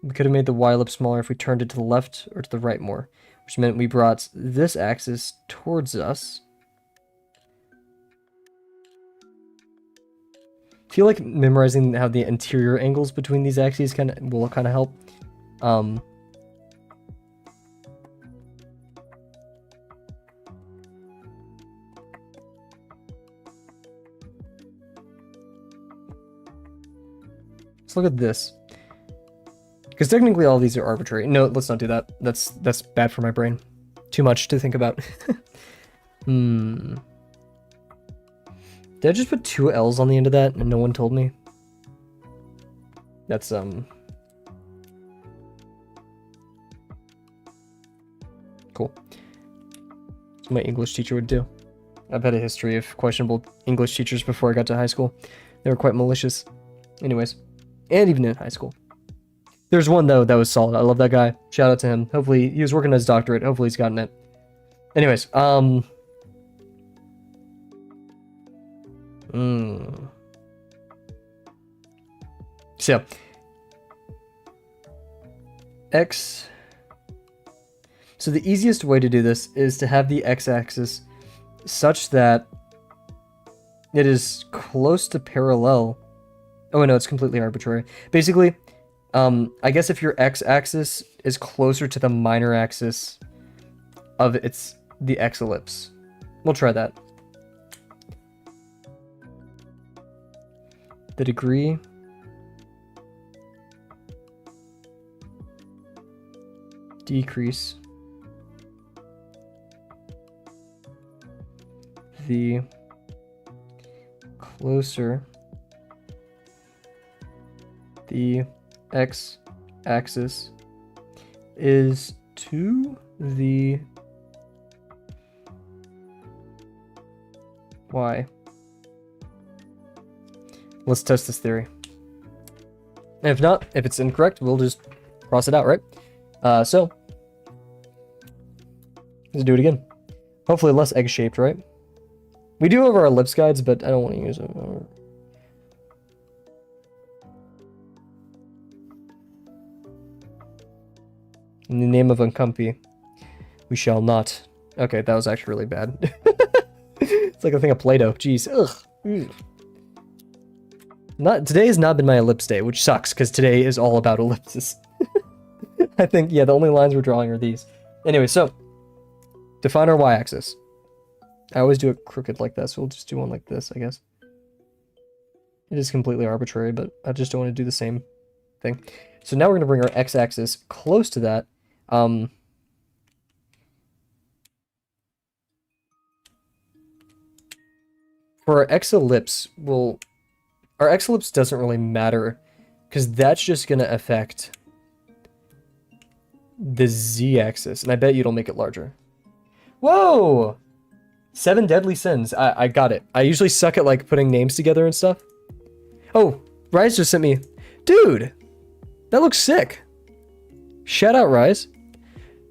We could have made the Y ellipse smaller if we turned it to the left or to the right more, which meant we brought this axis towards us. feel like memorizing how the interior angles between these axes will kind of help. Let's look at this. Because technically all these are arbitrary. No, let's not do that. That's bad for my brain. Too much to think about. Did I just put 2 L's on the end of that and no one told me? That's, cool. That's what my English teacher would do. I've had a history of questionable English teachers before I got to high school. They were quite malicious. Anyways, and even in high school. There's one, though, that was solid. I love that guy. Shout out to him. Hopefully, he was working on his doctorate. Hopefully, he's gotten it. Anyways, So, X. So the easiest way to do this is to have the x-axis such that it is close to parallel. Oh, no, it's completely arbitrary. Basically, I guess if your x-axis is closer to the minor axis of the x-ellipse. We'll try that. The degree decrease the closer the x-axis is to the y. Let's test this theory. And if not, if it's incorrect, we'll just cross it out, right? So let's do it again. Hopefully less egg-shaped, right? We do have our ellipse guides, but I don't want to use them. In the name of Uncomfy, we shall not. Okay, that was actually really bad. It's like a thing of Play-Doh. Jeez. Ugh. Today has not been my ellipse day, which sucks, because today is all about ellipses. I think, yeah, the only lines we're drawing are these. Anyway, so, define our y-axis. I always do it crooked like that, so we'll just do one like this, I guess. It is completely arbitrary, but I just don't want to do the same thing. So now we're going to bring our x-axis close to that. For our x-ellipse, our x-ellipse doesn't really matter, because that's just going to affect the z-axis, and I bet you it'll make it larger. Whoa! 7 deadly sins. I got it. I usually suck at, like, putting names together and stuff. Oh, Rise just sent me... Dude! That looks sick! Shout out, Rise.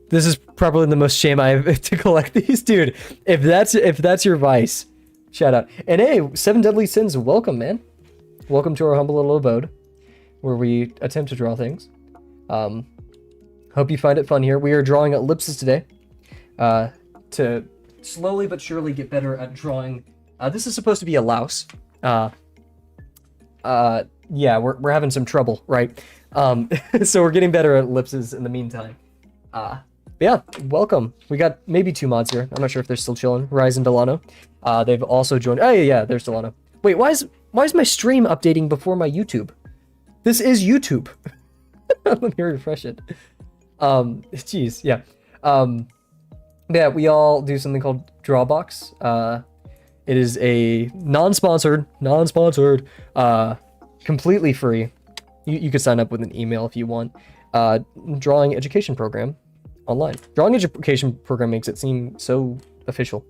This is probably the most shame I have to collect these. Dude, if that's your vice, shout out. And hey, 7 deadly sins, welcome, man. Welcome to our humble little abode, where we attempt to draw things. Hope you find it fun here. We are drawing ellipses today, to slowly but surely get better at drawing. This is supposed to be a louse. Yeah, we're having some trouble, right? So we're getting better at ellipses in the meantime. But yeah, welcome. We got maybe 2 mods here. I'm not sure if they're still chilling. Rise and Delano. They've also joined. Oh yeah, there's Delano. Wait, why is my stream updating before my YouTube? This is YouTube. Let me refresh it. Jeez, yeah. Yeah, we all do something called Drawbox. It is a non-sponsored, completely free. You could sign up with an email if you want. Drawing education program online. Drawing education program makes it seem so official.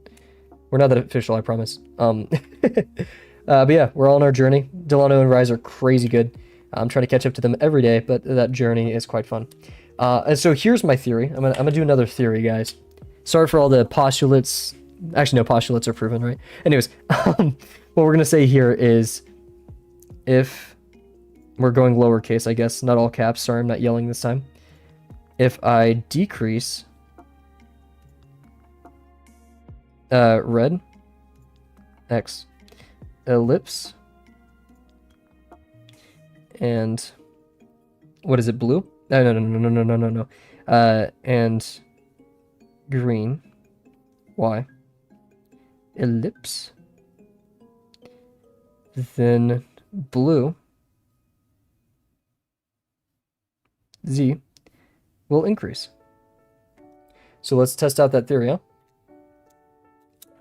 We're not that official, I promise. But yeah, we're all on our journey. Delano and Rise are crazy good. I'm trying to catch up to them every day, but that journey is quite fun. And so here's my theory. I'm gonna do another theory, guys. Sorry for all the postulates. Actually, no, postulates are proven, right? Anyways, what we're gonna say here is, if we're going lowercase, I guess, not all caps. Sorry, I'm not yelling this time. If I decrease red x ellipse and what is it, blue? No. And green, Y, ellipse, then blue, Z, will increase. So let's test out that theory, huh?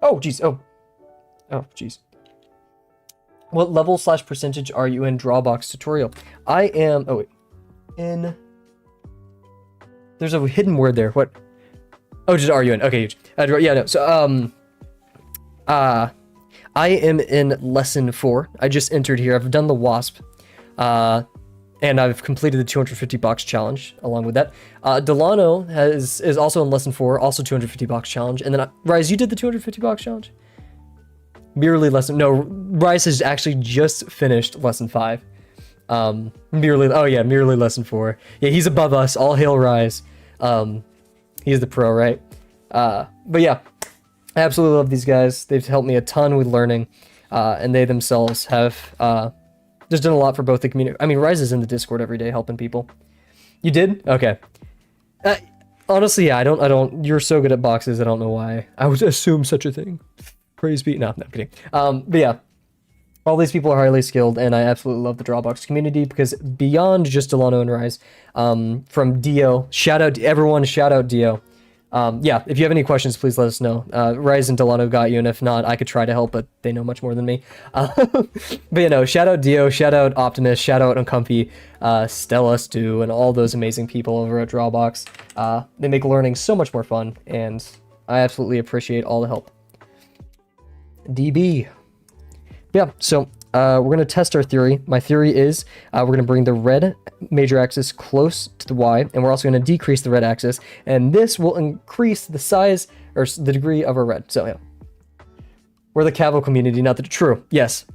Oh, geez. Oh, geez. What level / percentage are you in Drawbox tutorial? I am, oh wait, in, there's a hidden word there. What? Oh, just are you in? Okay, yeah, no. So, I am in lesson 4. I just entered here. I've done the WASP, and I've completed the 250 box challenge along with that. Delano is also in lesson 4, also 250 box challenge. And then Rise, you did the 250 box challenge? Merely lesson, no, Rise has actually just finished lesson 5. Merely lesson 4. Yeah, he's above us. All hail Rise. He's the pro, right? But yeah, I absolutely love these guys. They've helped me a ton with learning, and they themselves have just done a lot for both the community. I mean, Rise is in the Discord every day helping people. You did? Okay. Honestly, yeah, I don't. You're so good at boxes. I don't know why I would assume such a thing. Praise be. No, I'm kidding. But yeah, all these people are highly skilled, and I absolutely love the Drawbox community because beyond just Delano and Rise, from Dio, shout out to everyone. Shout out Dio. Yeah, if you have any questions, please let us know. Rise and Delano got you, and if not, I could try to help, but they know much more than me. But you know, shout out Dio, shout out Optimus, shout out Uncomfy, Stella, Stu, and all those amazing people over at Drawbox. They make learning so much more fun, and I absolutely appreciate all the help. DB. Yeah, so we're going to test our theory. My theory is we're going to bring the red major axis close to the Y, and we're also going to decrease the red axis, and this will increase the size or the degree of our red. So yeah, we're the Kavel community, not the true. Yes.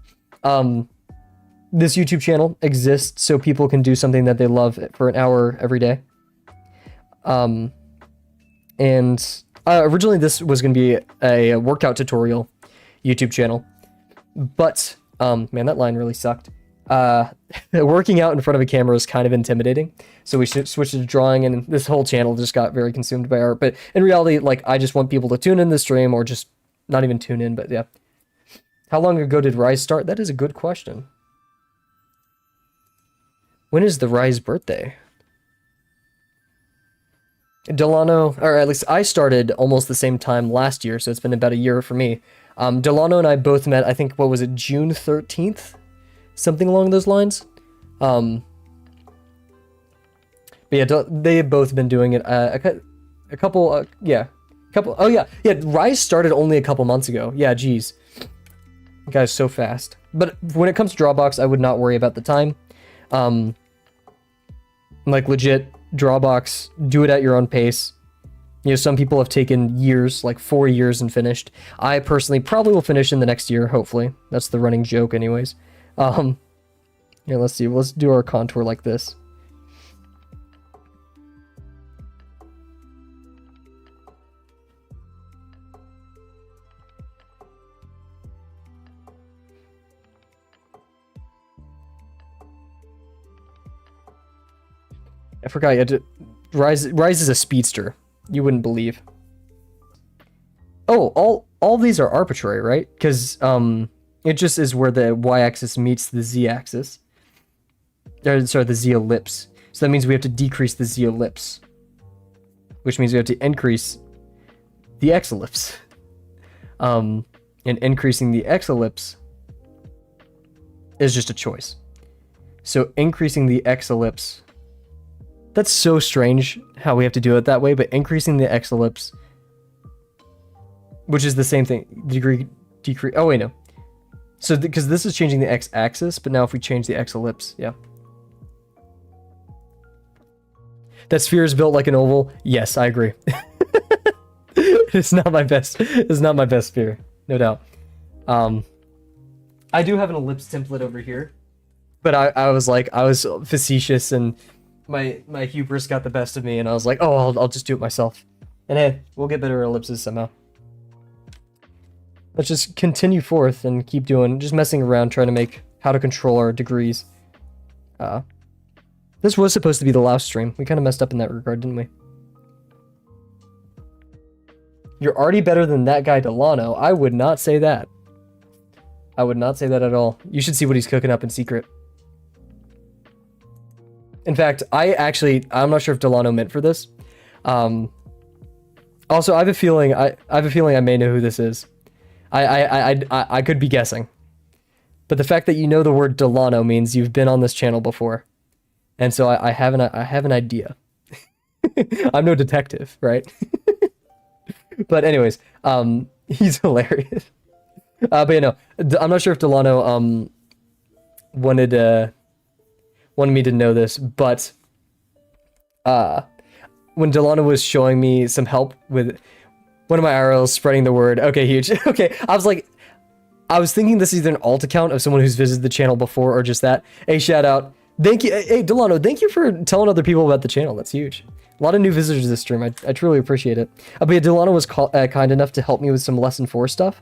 This YouTube channel exists so people can do something that they love for an hour every day. Originally this was going to be a workout tutorial YouTube channel, but man, that line really sucked. Working out in front of a camera is kind of intimidating, so we should switch to drawing, and this whole channel just got very consumed by art. But in reality, like, I just want people to tune in the stream, or just not even tune in, but yeah. How long ago did Rise start? That is a good question. When is the Rise birthday? Delano, or at least I started almost the same time last year, so it's been about a year for me. Delano and I both met, I think, what was it, June 13th? Something along those lines. But yeah, they have both been doing it a couple, oh yeah, Rise started only a couple months ago. Yeah, geez. Guys, so fast. But when it comes to Drawbox, I would not worry about the time. Like, legit, Drawbox, do it at your own pace. You know, some people have taken years, like 4 years, and finished. I personally probably will finish in the next year, hopefully. That's the running joke anyways. Yeah, let's see. Let's do our contour like this. I forgot you had to... Rise is a speedster. You wouldn't believe. Oh, all these are arbitrary, right? Because it just is where the y-axis meets the z-axis. Sorry, the z-ellipse. So that means we have to decrease the z-ellipse, which means we have to increase the x-ellipse. And increasing the x-ellipse is just a choice. So increasing the x-ellipse, that's so strange how we have to do it that way, but increasing the x-ellipse, which is the same thing, decrease, oh wait, no. So, because this is changing the x-axis, but now if we change the x-ellipse, yeah. That sphere is built like an oval. Yes, I agree. It's not my best sphere, no doubt. I do have an ellipse template over here, but I was facetious, and my hubris got the best of me, and I was like, oh, I'll just do it myself. And hey, we'll get better ellipses somehow. Let's just continue forth and keep doing, just messing around, trying to make how to control our degrees. This was supposed to be the last stream. We kind of messed up in that regard, didn't we? You're already better than that guy Delano. I would not say that. I would not say that at all. You should see what he's cooking up in secret. In fact, I'm not sure if Delano meant for this. Also, I have a feeling I may know who this is. I could be guessing. But the fact that you know the word Delano means you've been on this channel before. And so I have an idea. I'm no detective, right? But anyways, he's hilarious. But you know, I'm not sure if Delano wanted me to know this, but when Delano was showing me some help with one of my RLs spreading the word, okay, huge. Okay, I was thinking this is either an alt account of someone who's visited the channel before or just that. Hey, shout out. Thank you. Hey, Delano, thank you for telling other people about the channel. That's huge. A lot of new visitors this stream. I truly appreciate it. But yeah, Delano was kind enough to help me with some lesson 4 stuff.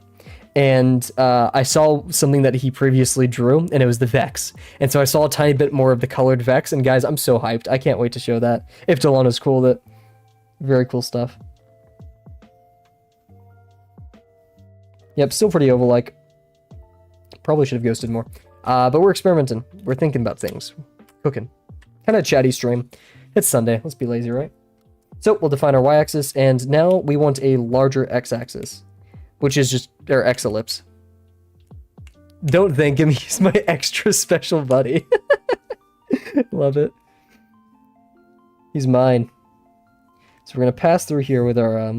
And I saw something that he previously drew, and it was the Vex. And so I saw a tiny bit more of the colored Vex, and guys, I'm so hyped. I can't wait to show that. If Delano's cool with it. Very cool stuff. Yep, still pretty oval-like. Probably should have ghosted more. But we're experimenting. We're thinking about things. Cooking. Kind of chatty stream. It's Sunday. Let's be lazy, right? So we'll define our y-axis, and now we want a larger x-axis, which is just our x-ellipse. Don't thank him. He's my extra special buddy. Love it. He's mine. So we're going to pass through here with our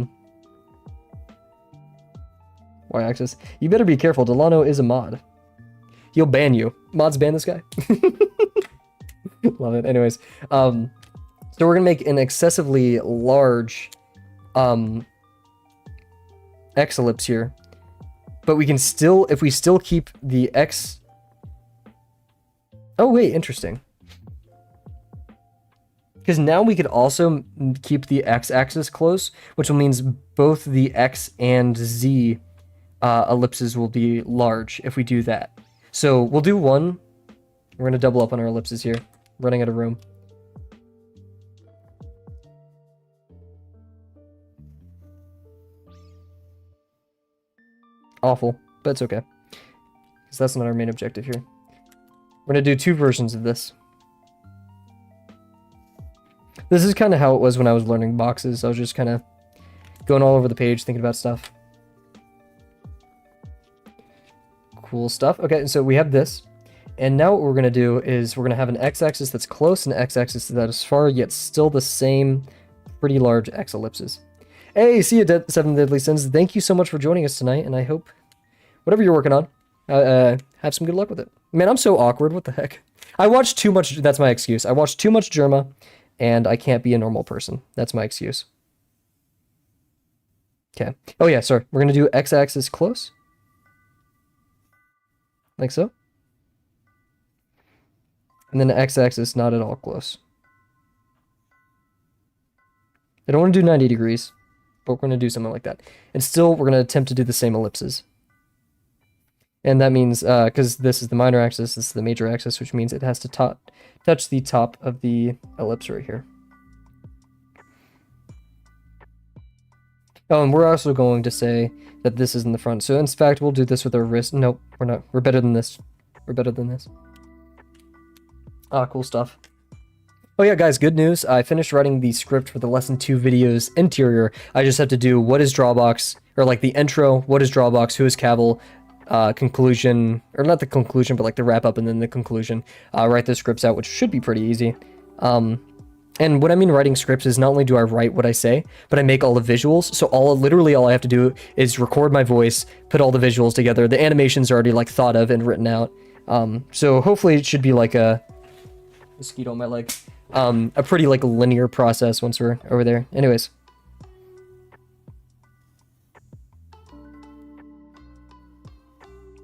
y-axis. You better be careful. Delano is a mod. He'll ban you. Mods ban this guy. Love it. Anyways, so we're gonna make an excessively large x-ellipse here, but we can still, if we still keep the x. Oh wait, interesting. Because now we could also keep the x-axis close, which means both the x and z ellipses will be large if we do that. So we'll do one. We're going to double up on our ellipses here. Running out of room. Awful, but it's okay. Because that's not our main objective here. We're going to do 2 versions of this. This is kind of how it was when I was learning boxes. I was just kind of going all over the page, thinking about stuff. Cool stuff. Okay, so we have this. And now what we're going to do is we're going to have an x-axis that's close and an x-axis that is far, yet still the same pretty large x-ellipses. Hey, see you, 7 Deadly Sins. Thank you so much for joining us tonight, and I hope whatever you're working on, have some good luck with it. Man, I'm so awkward. What the heck? I watched too much. That's my excuse. I watched too much Germa, and I can't be a normal person. That's my excuse. Okay. Oh, yeah, sorry. We're going to do x-axis close. Like so. And then the x-axis not at all close. I don't want to do 90 degrees, but we're going to do something like that. And still, we're going to attempt to do the same ellipses. And that means, because this is the minor axis, this is the major axis, which means it has to touch the top of the ellipse right here. Oh, and we're also going to say that this is in the front. So in fact, we'll do this with our wrist. Nope, we're not. We're better than this. We're better than this. Ah, cool stuff. Oh yeah, guys, good news. I finished writing the script for the Lesson 2 video's interior. I just have to do what is Drawbox, or like the intro, what is Drawbox, who is Kavel, conclusion, or not the conclusion, but like the wrap up and then the conclusion. Write the scripts out, which should be pretty easy. And what I mean writing scripts is not only do I write what I say, but I make all the visuals. So literally all I have to do is record my voice, put all the visuals together. The animations are already like thought of and written out. So hopefully it should be like a mosquito on my leg. A pretty like linear process once we're over there. Anyways.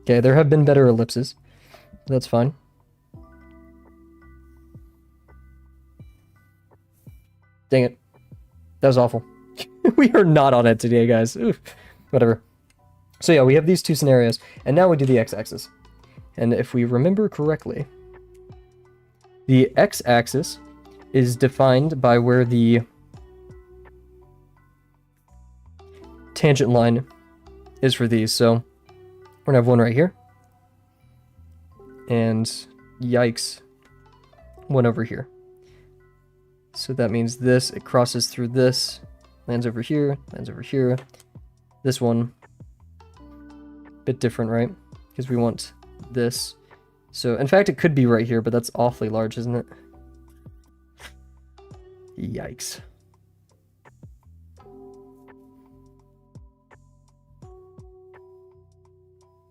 Okay, there have been better ellipses. That's fine. Dang it. That was awful. We are not on it today, guys. Oof. Whatever. So yeah, we have these 2 scenarios, and now we do the x-axis. And if we remember correctly, The x-axis is defined by where the tangent line is for these. So we're gonna have one right here, and yikes, one over here. So that means this, it crosses through this, lands over here, lands over here. This one, bit different, right? Because we want this. So in fact, it could be right here, but that's awfully large, isn't it? Yikes.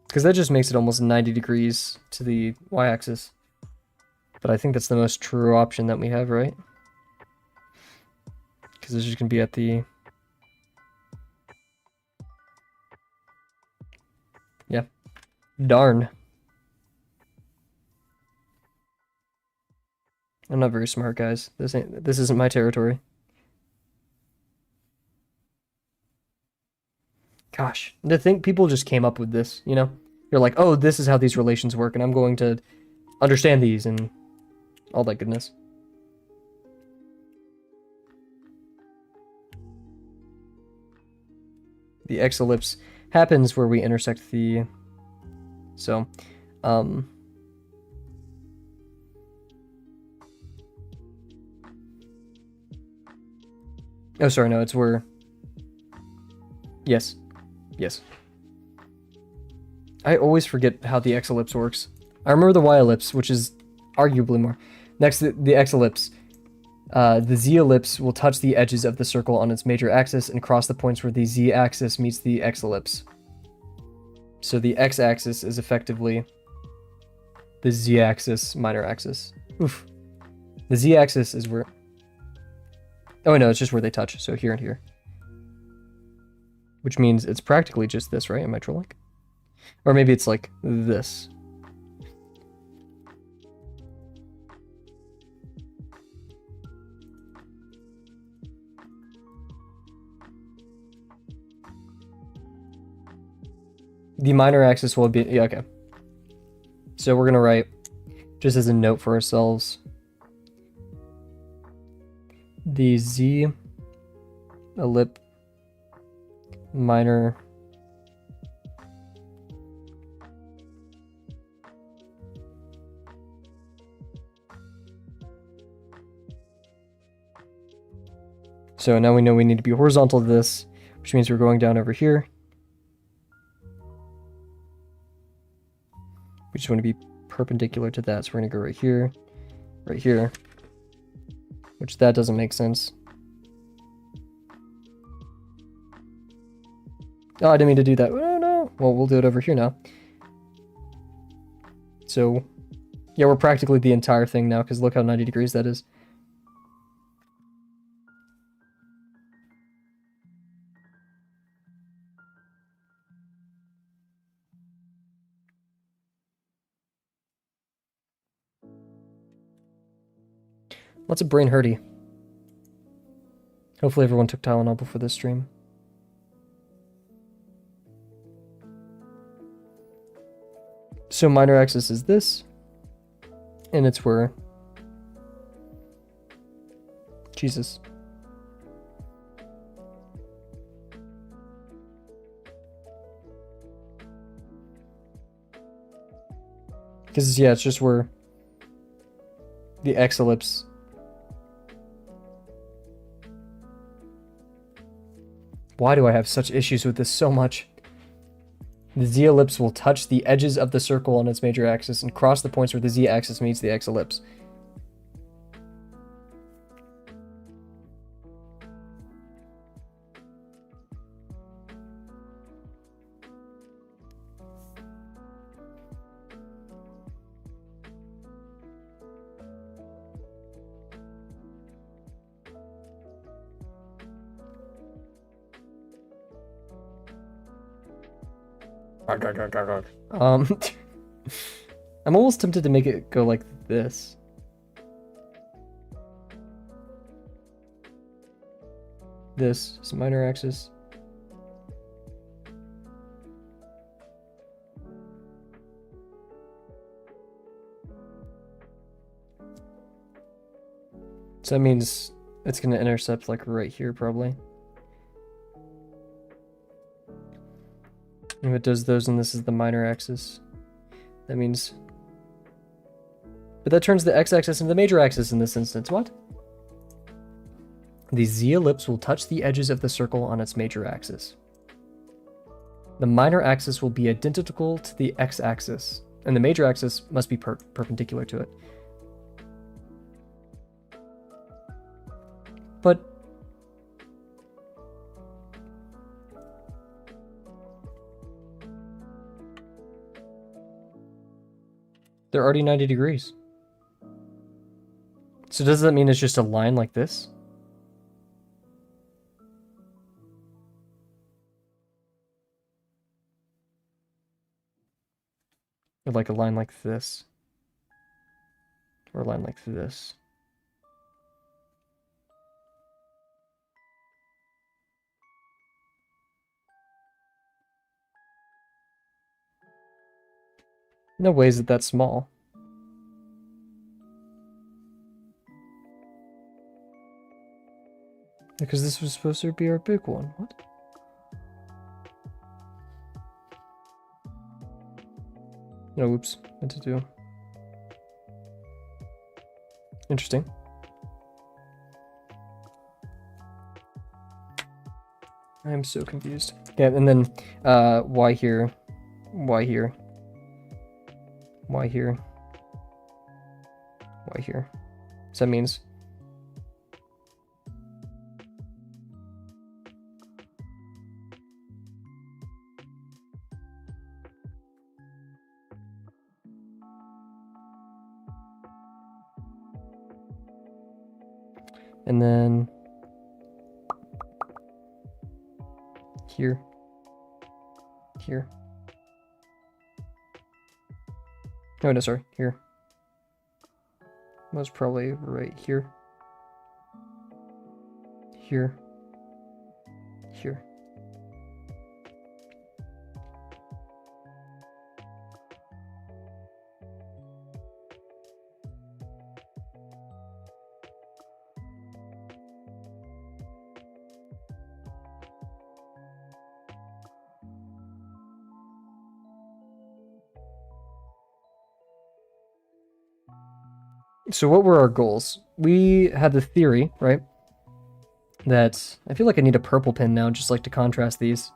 Because that just makes it almost 90 degrees to the y-axis. But I think that's the most true option that we have, right? Because it's just going to be at the... Yeah. Darn. I'm not very smart, guys. This isn't my territory. Gosh, to think people just came up with this, you know? You're like, oh, this is how these relations work, and I'm going to understand these and all that goodness. The x-ellipse happens where we intersect the... So, oh, sorry, no, it's where... Yes. Yes. I always forget how the x-ellipse works. I remember the y-ellipse, which is arguably more. Next, the x-ellipse. The z-ellipse will touch the edges of the circle on its major axis and cross the points where the z-axis meets the x-ellipse. So the x-axis is effectively the z-axis, minor axis. Oof. The z-axis is where... Oh, no, it's just where they touch. So here and here. Which means it's practically just this, right? Am I trolling? Or maybe it's like this. The minor axis will be... Yeah, okay. So we're going to write, just as a note for ourselves, the z ellip minor so now we know we need to be horizontal to this, which means we're going down over here. We just want to be perpendicular to that, so we're going to go right here, which that doesn't make sense. Oh, I didn't mean to do that. Oh, no. Well, we'll do it over here now. So, yeah, we're practically the entire thing now, because look how 90 degrees that is. Lots of brain hurty. Hopefully everyone took Tylenol before this stream. So minor axis is this, and it's where... Jesus. Because, yeah, it's just where the x-ellipse... Why do I have such issues with this so much? The z-ellipse will touch the edges of the circle on its major axis and cross the points where the z-axis meets the x-ellipse. I'm almost tempted to make it go like this. This is minor axis. So that means it's going to intercept like right here probably. If it does those and this is the minor axis, that means... But that turns the x-axis into the major axis in this instance. What? The z-ellipse will touch the edges of the circle on its major axis. The minor axis will be identical to the x-axis, and the major axis must be perpendicular to it. But... they're already 90 degrees. So does that mean it's just a line like this? Or like a line like this? Or a line like this? No way is it that small. Because this was supposed to be our big one. What? No, oops. What to do? Interesting. I am so confused. Yeah, and then y here, y here, y here, y here. So that means and then here, here. Oh no, sorry, here. Was probably right here. Here. Here. So what were our goals? We had the theory, right? That I feel like I need a purple pen now, just like to contrast these.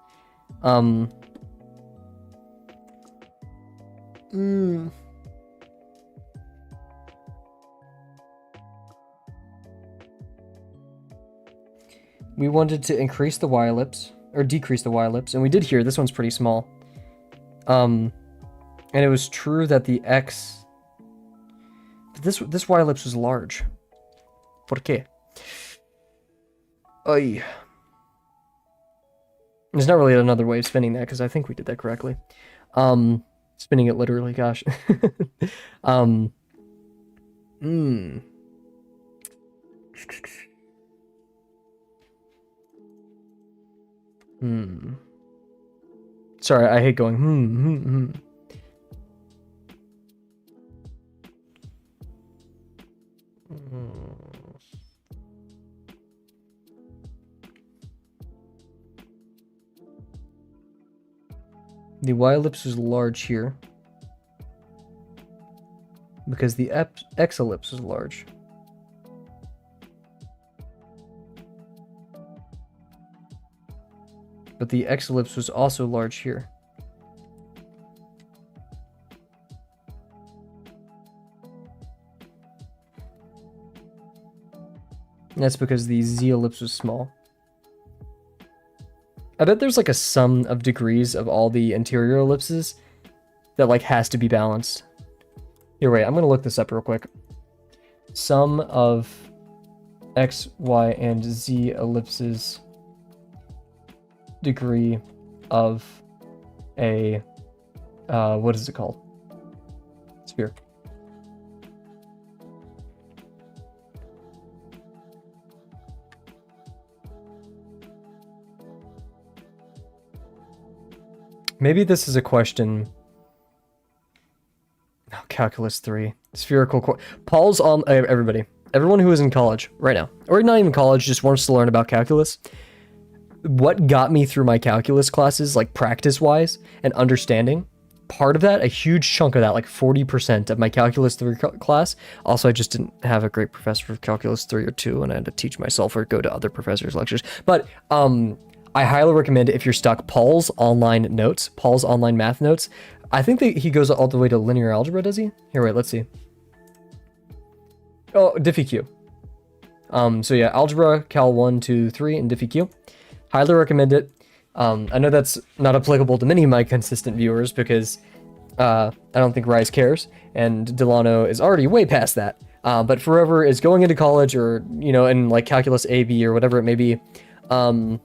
We wanted to increase the y-ellipse, or decrease the y-ellipse, and we did here. This one's pretty small. And it was true that the x... This y-ellipse was large. ¿Por qué? Ay. There's not really another way of spinning that, because I think we did that correctly. Spinning it literally, gosh. Sorry, I hate going The y-ellipse is large here because the x-ellipse is large. But the x-ellipse was also large here. And that's because the z-ellipse was small. I bet there's like a sum of degrees of all the interior ellipses that like has to be balanced. Here, wait, I'm gonna look this up real quick. Sum of x, y, and z ellipses degree of a, what is it called? Sphere. Maybe this is a question. Oh, calculus 3. Spherical. Paul's on. Everybody. everyone who is in college right now, or not even college, just wants to learn about calculus, what got me through my calculus classes, like practice-wise and understanding, part of that, a huge chunk of that, like 40% of my calculus 3 class. Also, I just didn't have a great professor for calculus 3 or 2, and I had to teach myself or go to other professors' lectures. But I highly recommend, if you're stuck, Paul's online math notes. I think that he goes all the way to linear algebra, does he? Here, wait, let's see. Oh, DiffyQ. So yeah, algebra, cal 1, 2, 3, and DiffyQ. Highly recommend it. I know that's not applicable to many of my consistent viewers because I don't think Rise cares, and Delano is already way past that. But for whoever is going into college, or, you know, in like calculus AB or whatever it may be, Paul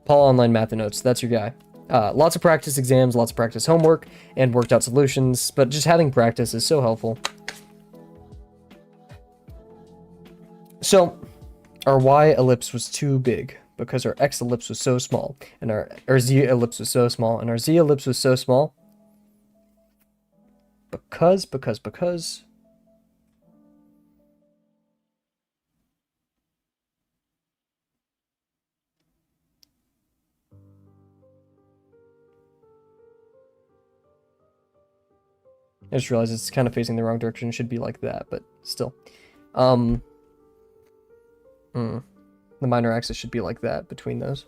Online Math and Notes, that's your guy. Lots of practice exams, lots of practice homework, and worked out solutions, but just having practice is so helpful. So, our y ellipse was too big because our x ellipse was so small, and our z ellipse was so small, and our z ellipse was so small because I just realized it's kind of facing the wrong direction. It should be like that, but still. The minor axis should be like that between those.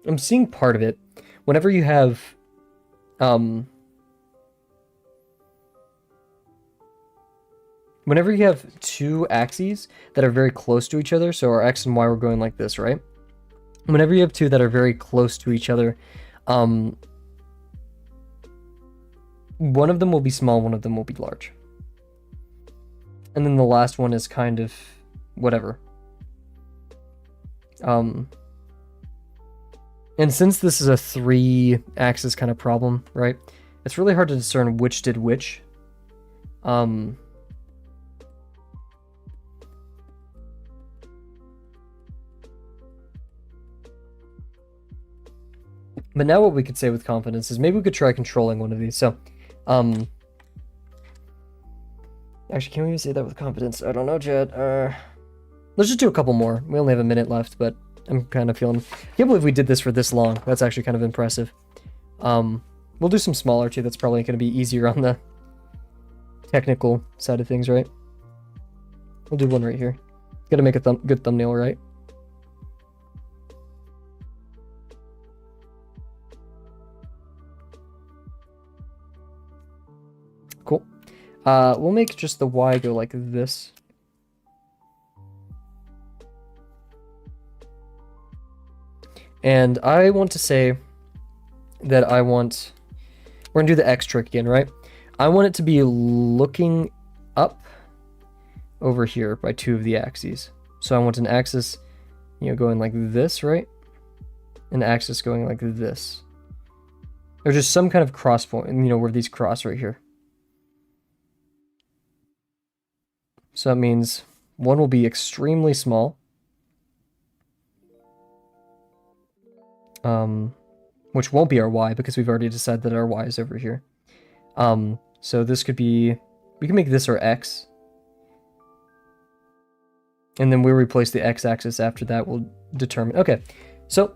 I'm seeing part of it. Whenever you have, two axes that are very close to each other, so our x and y were going like this, right? Whenever you have two that are very close to each other, one of them will be small, one of them will be large. And then the last one is kind of whatever. And since this is a 3-axis kind of problem, right? It's really hard to discern which did which. But now what we could say with confidence is maybe we could try controlling one of these. So, actually, can we even say that with confidence? I don't know, Jed. Let's just do a couple more. We only have a minute left, but I'm kind of feeling... I can't believe we did this for this long. That's actually kind of impressive. We'll do some smaller, too. That's probably going to be easier on the technical side of things, right? We'll do one right here. Gotta make a good thumbnail, right? Cool. We'll make just the y go like this. And I want to say that we're going to do the x trick again, right? I want it to be looking up over here by two of the axes. So I want an axis, going like this, right? An axis going like this. Or just some kind of cross point, where these cross right here. So that means one will be extremely small. Which won't be our y because we've already decided that our y is over here. So this could be, we can make this our x. And then we'll replace the x-axis after that. We'll determine, okay. So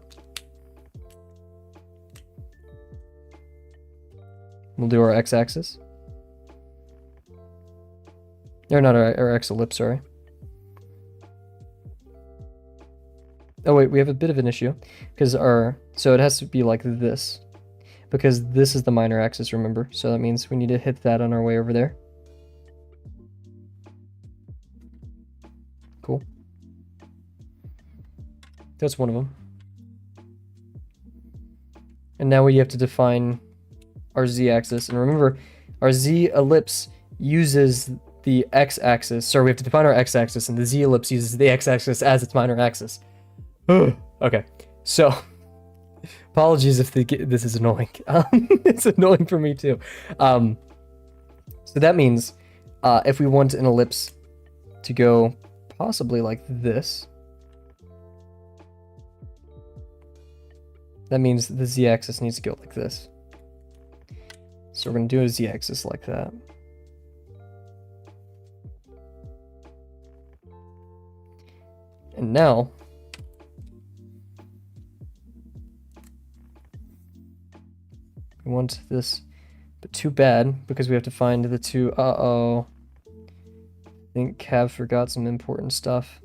we'll do our x-axis. Or not our x-ellipse, sorry. Oh wait, we have a bit of an issue because so it has to be like this because this is the minor axis, remember? So that means we need to hit that on our way over there. Cool. That's one of them. And now we have to define our z-axis. And remember, our z-ellipse uses the x-axis. So we have to define our x-axis, and the z-ellipse uses the x-axis as its minor axis. Okay, so apologies if this is annoying. It's annoying for me too. So that means if we want an ellipse to go possibly like this, that means the z-axis needs to go like this. So we're going to do a z-axis like that. And now we want this, but too bad because we have to find the two. Uh-oh. I think Cav forgot some important stuff.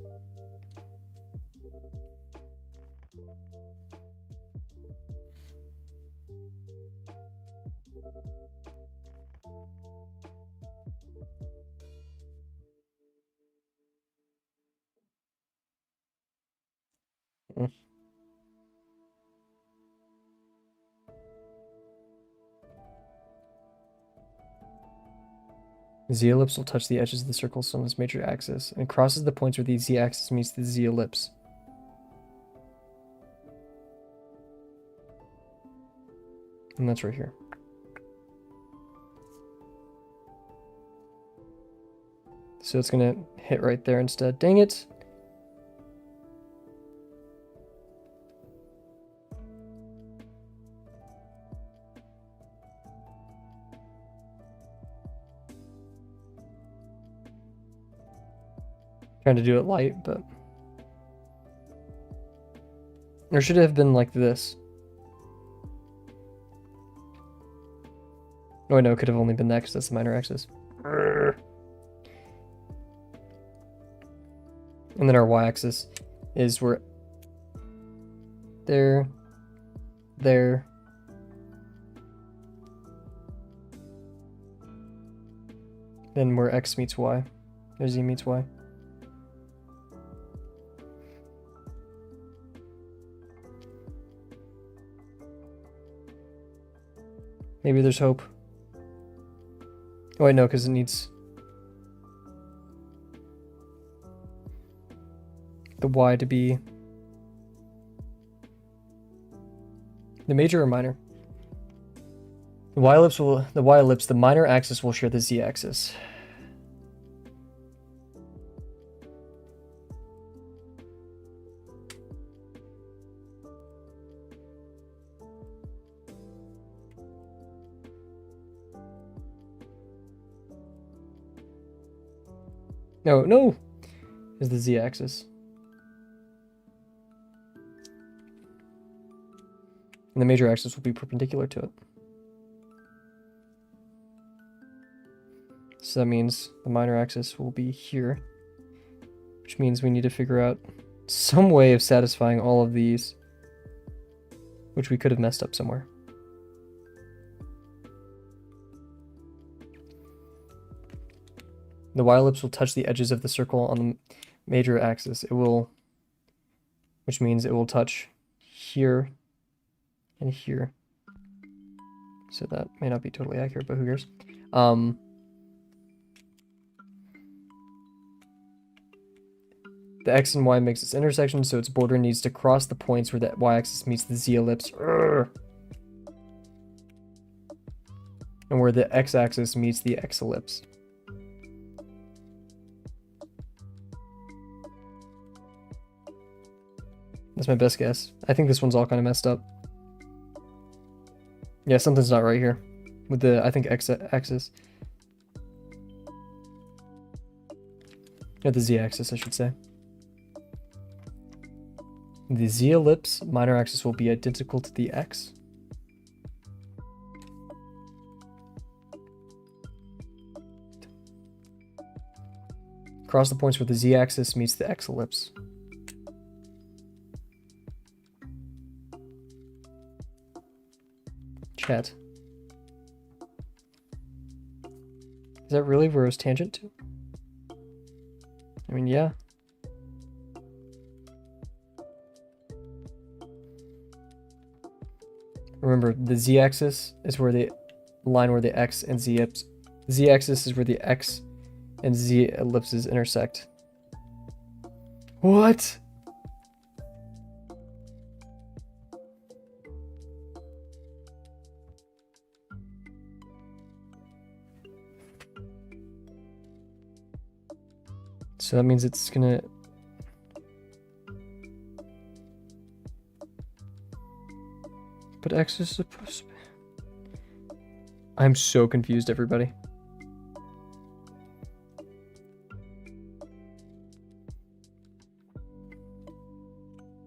The z-ellipse will touch the edges of the circle on its major axis, and crosses the points where the z-axis meets the z-ellipse. And that's right here. So it's going to hit right there instead. Dang it! Trying to do it light, but... Or should it have been like this? Oh, no, it could have only been that because that's the minor axis. And then our y-axis is where... There. There. Then where x meets y. Or z meets y. Maybe there's hope. Oh wait, no, because it needs the y to be the major or minor. The y-ellipse, the minor axis will share the z-axis. No, is the z-axis. And the major axis will be perpendicular to it. So that means the minor axis will be here, which means we need to figure out some way of satisfying all of these, which we could have messed up somewhere. The y-ellipse will touch the edges of the circle on the major axis. It will, which means it will touch here and here. So that may not be totally accurate, but who cares? The x and y makes its intersection, so its border needs to cross the points where the y-axis meets the z-ellipse. And where the x-axis meets the x-ellipse. That's my best guess. I think this one's all kind of messed up. Yeah, something's not right here. With the, I think, x-axis. Or the z-axis, I should say. The z-ellipse minor axis will be identical to the x. Cross the points where the z-axis meets the x-ellipse. Chat. Is that really where it was tangent to? I mean, yeah. Remember, the z-axis is where the line where the x and z-axis is where the x and z ellipses intersect. What? So that means it's gonna... But x is supposed to be... I'm so confused, everybody.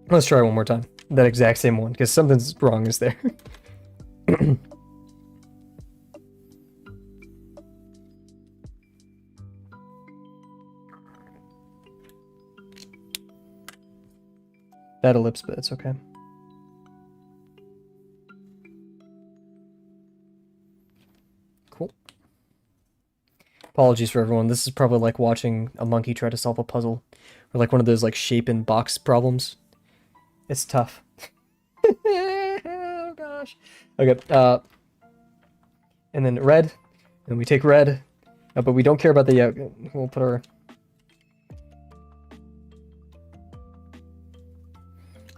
Let's try one more time. That exact same one, because something's wrong is there. That ellipse, but it's okay. Cool. Apologies for everyone. This is probably like watching a monkey try to solve a puzzle. Or like one of those like shape in box problems. It's tough. Oh gosh. Okay, and then red. And we take red. But we don't care about the we'll put our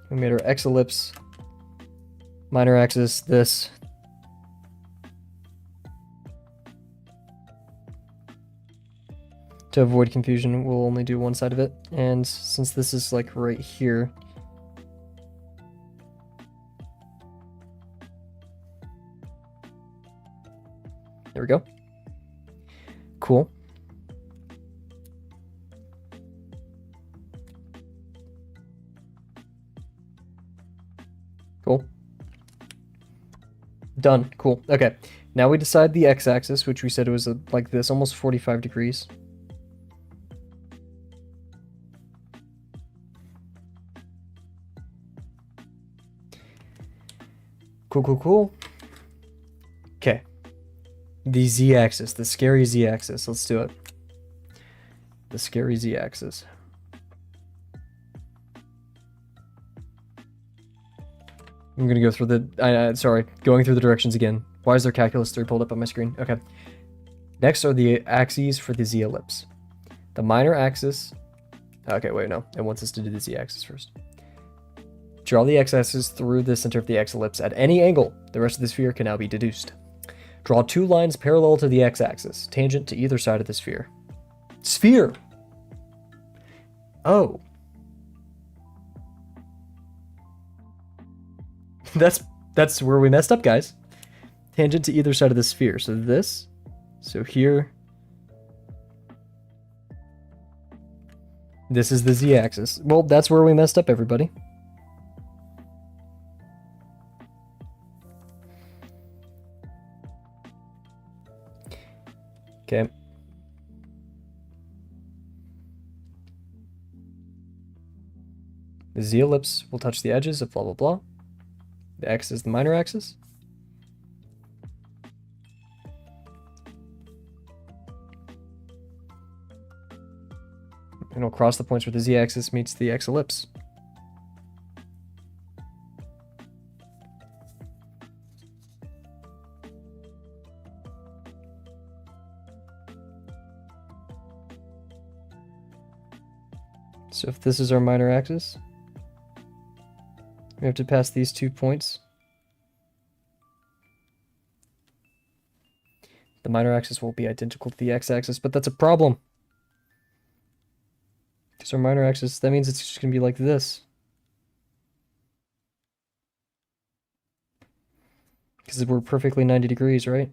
we made our X ellipse. Minor axis, this. To avoid confusion, we'll only do one side of it. And since this is like right here, there we go. Cool. Cool. Done. Cool. Okay. Now we decide the x-axis, which we said was like this, almost 45 degrees. Cool, cool, cool. Okay. The z-axis, the scary z-axis. Let's do it. The scary z-axis. I'm going to go through the... sorry, going through the directions again. Why is there calculus 3 pulled up on my screen? Okay. Next are the axes for the z-ellipse. The minor axis... Okay, wait, no. It wants us to do the z-axis first. Draw the x-axis through the center of the x-ellipse at any angle. The rest of the sphere can now be deduced. Draw 2 lines parallel to the x-axis, tangent to either side of the sphere. Sphere! Oh. That's where we messed up, guys. Tangent to either side of the sphere. So this, so here. This is the z-axis. Well, that's where we messed up, everybody. Okay. The z-ellipse will touch the edges of blah, blah, blah. The x is the minor axis. And it'll cross the points where the z-axis meets the x-ellipse. So if this is our minor axis, we have to pass these 2 points. The minor axis will be identical to the x-axis, but that's a problem. Because our minor axis, that means it's just going to be like this. Because we're perfectly 90 degrees, right?